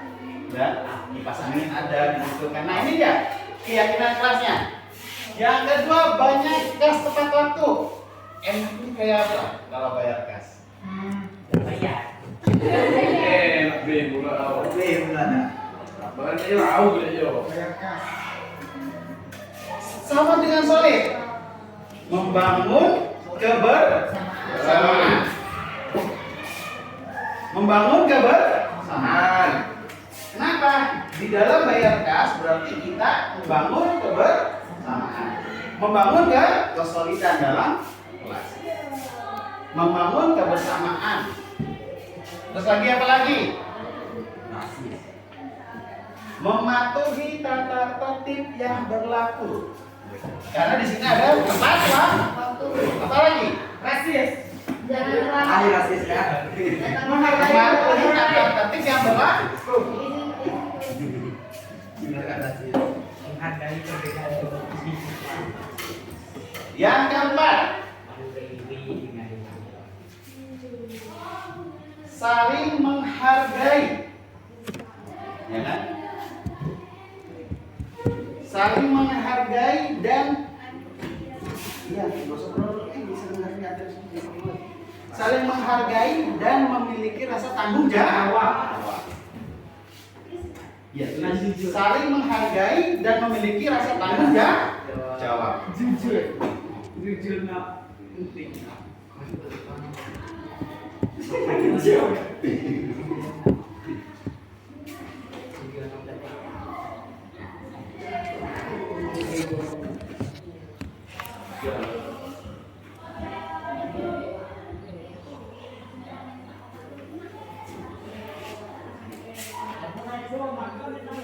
Dan kipas angin ada di situ kan. Nah, ini dia keyakinan kelasnya. Yang kedua, banyak kas tepat waktu. Enaknya kayak apa kalau bayar kas? Sama dengan solid, membangun kebersamaan. Kenapa? Di dalam bayar kas berarti kita membangun kebersamaan, membangun kesolidan dalam kelas, membangun kebersamaan. Terus lagi apa lagi? Mematuhi tata tertib yang berlaku. Karena di sini ada tepat waktu. Apa lagi? Rasis. Jangan Rasis ya. Mematuhi tata tertib yang berlaku. Yang keempat, saling menghargai. Ya kan? Saling menghargai dan ya, bisa menghargai saling menghargai dan memiliki rasa tanggung jawab. Ya, saling menghargai dan memiliki rasa tanggung jawab. Jujur nak penting.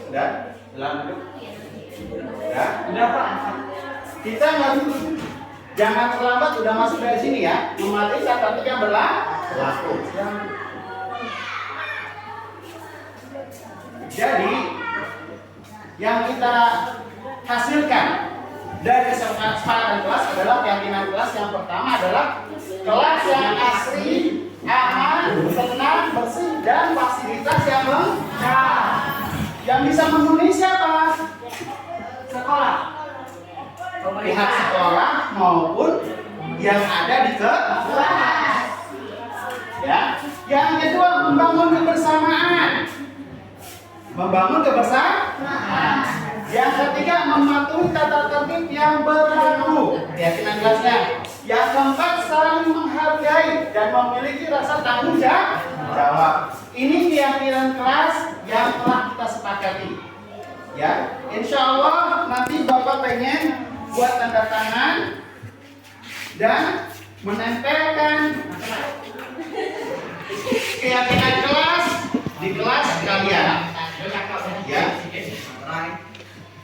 Sudah? Selamat duduk. Sudah Pak. Kita jangan terlambat, udah masuk dari sini ya. Mematuhi saat tertib yang berlaku. Jadi yang kita hasilkan dari kesepakatan kelas adalah keyakinan kelas. Yang pertama adalah kelas yang asri, aman, tenang, bersih, dan fasilitas yang lengkap. Yang bisa memenuhi siapa? Sekolah. Pihak sekolah maupun yang ada di kelas. Ya. Yang kedua, membangun kebersamaan. Membangun kebersamaan. Yang ketiga, mematuhi tata tertib yang berlaku. Keyakinan kelasnya. Yang keempat, saling menghargai dan memiliki rasa tanggung jawab. Ini keyakinan kelas yang telah kita sepakati. Ya, insya Allah nanti Bapak pengen buat tanda tangan dan menempelkan keyakinan kelas di kelas kalian. Ya,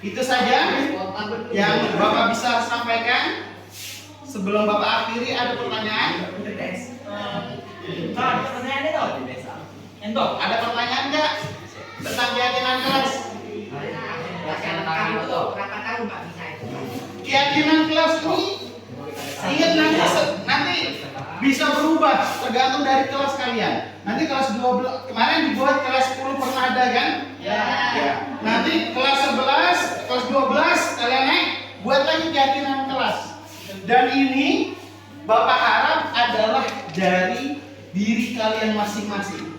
itu saja yang Bapak bisa sampaikan. Sebelum Bapak akhiri, ada pertanyaan? Ada pertanyaan nggak tentang keyakinan kelas? Keyakinan kelas ini ingat nanti bisa berubah tergantung dari kelas kalian. Nanti kelas 12 kemarin dibuat kelas 10 pernah ada kan? Ya. Nanti kelas 11, kelas 12 kalian naik buat lagi keyakinan kelas. Dan ini Bapak harap adalah dari diri kalian masing-masing.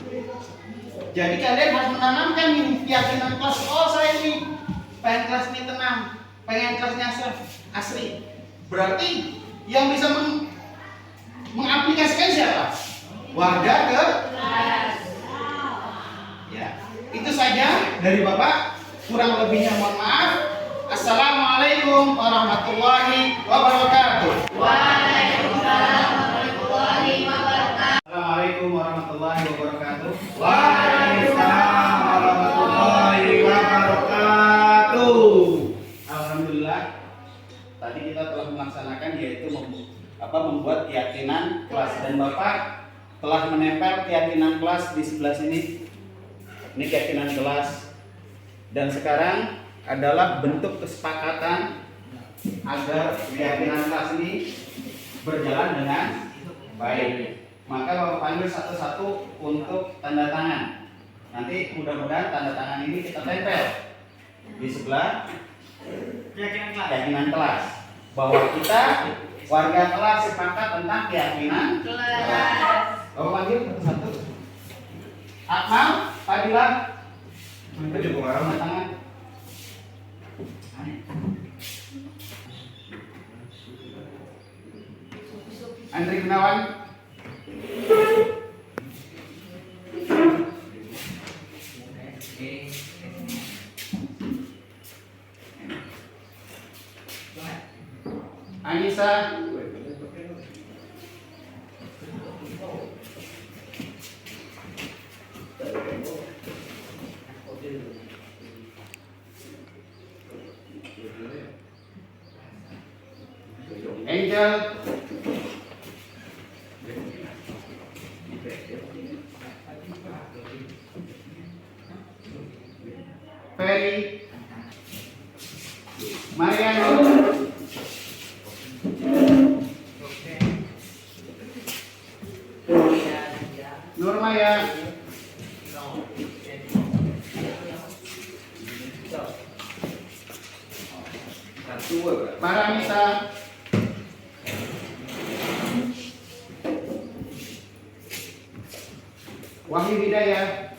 Jadi kalian harus menanamkan ini keyakinan kelas. Oh, saya ini pengen kelas ini tenang, pengen kelasnya asri. Berarti yang bisa mengaplikasikan siapa? Warga kelas. Ya, itu saja dari Bapak. Kurang lebihnya mohon maaf. Assalamualaikum warahmatullahi wabarakatuh. Waalaikumsalam warahmatullahi wabarakatuh. Assalamualaikum warahmatullahi wabarakatuh. Waalaikumsalam warahmatullahi wabarakatuh. Alhamdulillah, tadi kita telah melaksanakan yaitu membuat keyakinan kelas, dan Bapak telah menempel keyakinan kelas di sebelah sini. Ini keyakinan kelas, dan sekarang adalah bentuk kesepakatan agar keyakinan kelas ini berjalan dengan baik. Maka Bapak panggil satu-satu untuk tanda tangan. Nanti mudah-mudahan tanda tangan ini kita tempel di sebelah keyakinan kelas, bahwa kita warga kelas sepakat tentang keyakinan kelas. Bapak panggil satu-satu. Akmal, Fadilah, tanda tangan. Andri Gunawan, Anissa, Angel, Ferry, Mariano, Nurmaya, Paramita, Wahyu Hidayah.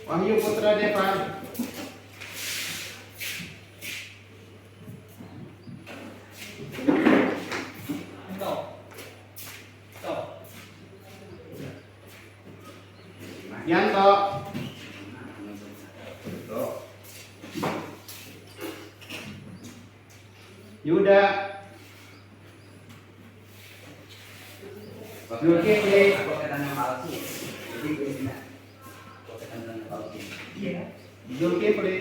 Wahyu Putra Devan. Yanto. Yuda. Zulkifli. Zulkifli.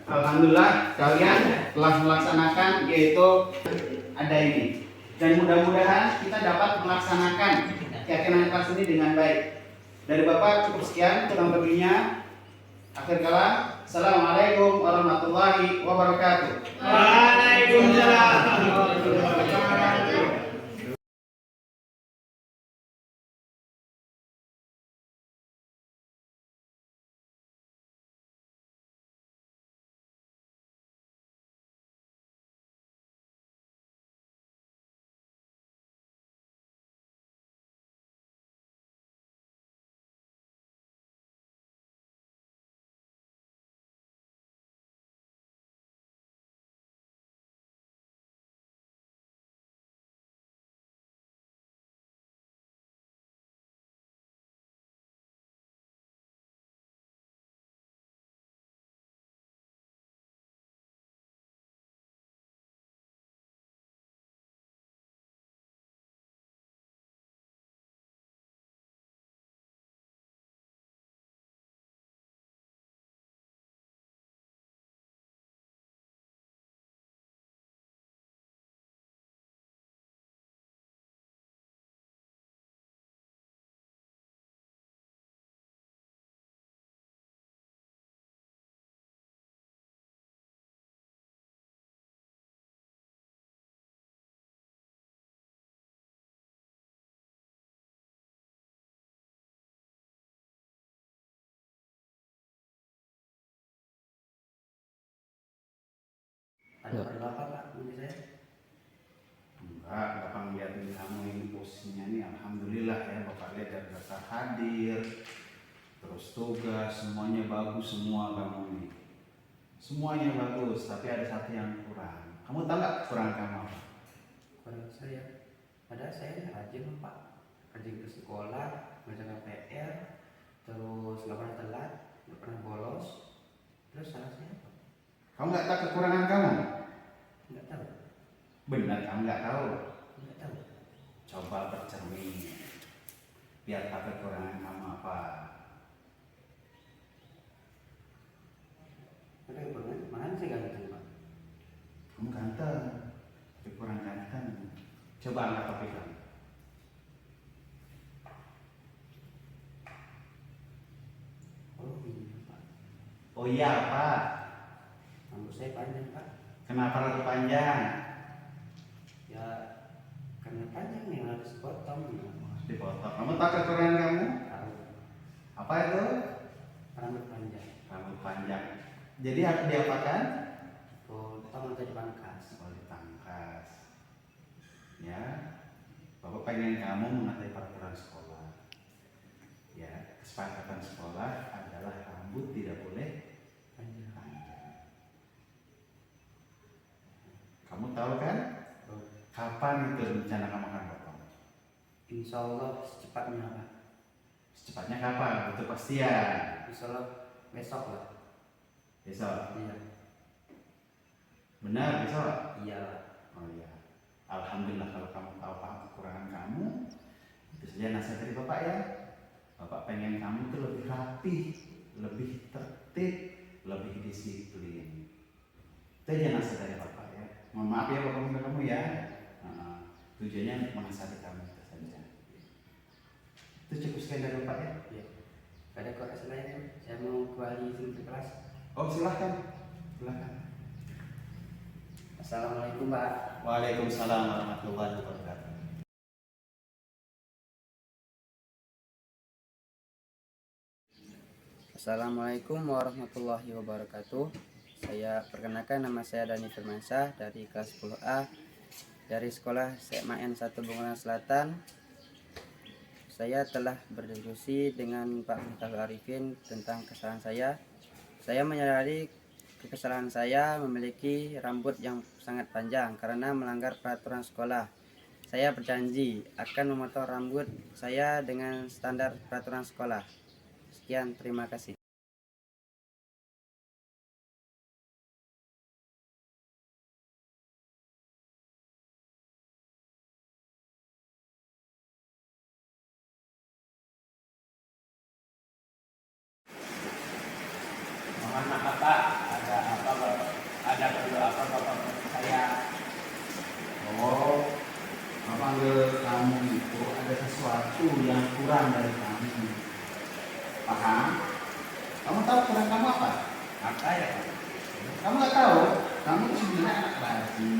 Alhamdulillah kalian telah melaksanakan, yaitu ada ini, dan mudah-mudahan kita dapat melaksanakan keyakinan kelas ini dengan baik. Dari Bapak cukup sekian, kurang lebihnya akhir kala. Assalamualaikum warahmatullahi wabarakatuh. Waalaikumsalam warahmatullahi wabarakatuh. Ada perlu apa Pak? Menurut saya? Enggak, Bapak ngeliatin kamu ini posisinya nih, alhamdulillah ya. Bapak lihat dari daftar hadir, terus tugas, semuanya bagus semua kamu nih. Semuanya bagus, tapi ada satu yang kurang. Kamu tahu nggak kekurangan kamu apa? Kurang saya. Padahal saya rajin Pak. Rajin ke sekolah, mengerjakan PR, terus nggak pernah telat, nggak pernah bolos. Terus salah saya apa? Kamu nggak tahu kekurangan kamu? Nggak tahu. Benar, kamu nggak tahu. Nggak tahu. Coba bercermin, biar tahu kekurangan kamu apa. Ada kekurangan? Mana saya ganteng Pak? Kamu ganteng, tapi kurang ganteng. Coba angkat topi kamu. Oh iya Pak. Oh iya Pak. Rambut saya panjang Pak. Kenapa rambut panjang? Ya karena panjang nih harus potong. Dipotong. Kamu tahu kekurangan kamu? Tahu. Apa itu? Rambut panjang. Rambut panjang. Jadi harus diapakan? Potong atau dipangkas. Oh, dipangkas. Ya, Bapak pengen kamu mengatai peraturan sekolah. Ya, kesepakatan sekolah adalah rambut tidak boleh panjang. Kamu tahu kan? Kapan itu rencana kamu akan potong? Insya Allah secepatnya Pak. Secepatnya kapan? Itu pastian. Insya Allah besok lah. Besok. Iya. Benar besok? Iya Pak. Oh iya. Alhamdulillah kalau kamu tahu kekurangan kamu, itu saja nasihat dari Bapak ya. Bapak pengen kamu itu lebih rapi, lebih tertib, lebih disiplin. Itu aja nasihat dari Bapak ya. Mohon maaf ya Bapak minta kamu ya. Tujuannya menasihati kamu itu saja. Itu cukup sekian dari Bapak ya. Iya. Ada kok selain saya mau kembali ke kelas. Oh silahkan, silahkan. Assalamualaikum Pak. Waalaikumsalam warahmatullahi wabarakatuh. Assalamualaikum warahmatullahi wabarakatuh. Saya perkenalkan, nama saya Dani Firmansyah dari kelas 10A dari sekolah SMAN 1 Bunguran Selatan. Saya telah berdiskusi dengan Pak Miftahul Arifin tentang kesalahan saya. Saya menyadari kesalahan saya memiliki rambut yang sangat panjang karena melanggar peraturan sekolah. Saya berjanji akan memotong rambut saya dengan standar peraturan sekolah. Sekian, terima kasih. Mohon maaf Pak, ada perlu apa Bapak saya? Oh, panggil kamu itu ada sesuatu yang kurang dari kamu. Paham? Kamu tahu kurang kamu apa? Apa ya Pak? Kamu nggak tahu? Kamu itu sebenarnya anak rajin,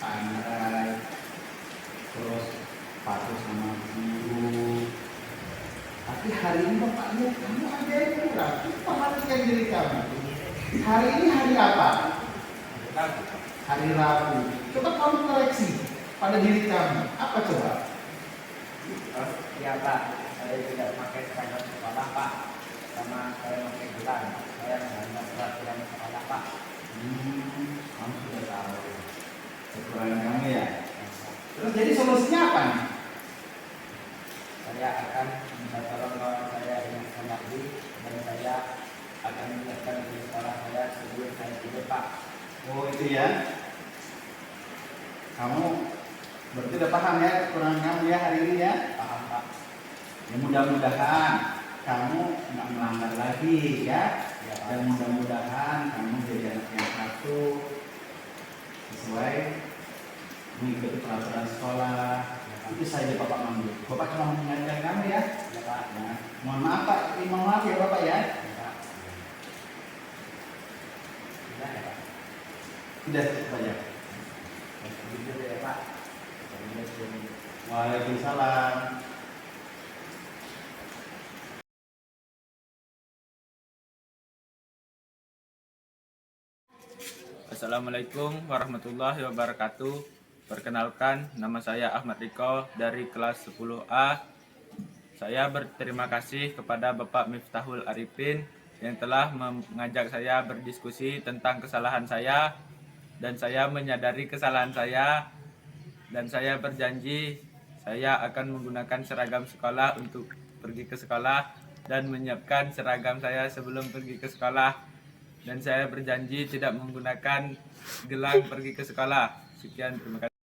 pandai, terus patuh sama guru. Tapi hari ini Bapak lihat kamu ada yang kurang. Perhatikan diri kamu. Hari ini hari apa? Hari Rabu. Coba kamu koreksi pada diri kamu. Apa coba? Iya Pak, saya tidak pakai seragam sekolah Pak, sama saya pakai gelang. Saya hanya peraturan sekolah Pak. Kamu sudah tahu kekurangan kamu ya. Terus jadi solusinya apa nih? Saya akan minta tolong kawan saya yang Sanardi dan saya akan menyiapkan di sekolah saya sebelum saya tidur Pak. Oh itu ya. Kamu berarti udah paham ya kekurangan kamu ya hari ini ya? Paham Pak. Ya mudah-mudahan kamu nggak melanggar lagi ya. Ya, Pak. Dan mudah-mudahan kamu jadi anak yang patuh sesuai mengikuti peraturan sekolah. Itu saja Bapak manggil. Bapak cuma mengingatkan kamu ya. Ya Pak. Nah, mohon maaf Pak, mohon maaf ya Bapak ya. Ya Pak. Sudah ya Pak. Sudah cukup banyak. Jujur ya Pak. Waalaikumsalam. Assalamualaikum warahmatullahi wabarakatuh. Perkenalkan, nama saya Ahmad Riko dari kelas 10A. Saya berterima kasih kepada Bapak Miftahul Arifin yang telah mengajak saya berdiskusi tentang kesalahan saya, dan saya menyadari kesalahan saya, dan saya berjanji saya akan menggunakan seragam sekolah untuk pergi ke sekolah dan menyiapkan seragam saya sebelum pergi ke sekolah, dan saya berjanji tidak menggunakan gelang pergi ke sekolah. Sekian, terima kasih.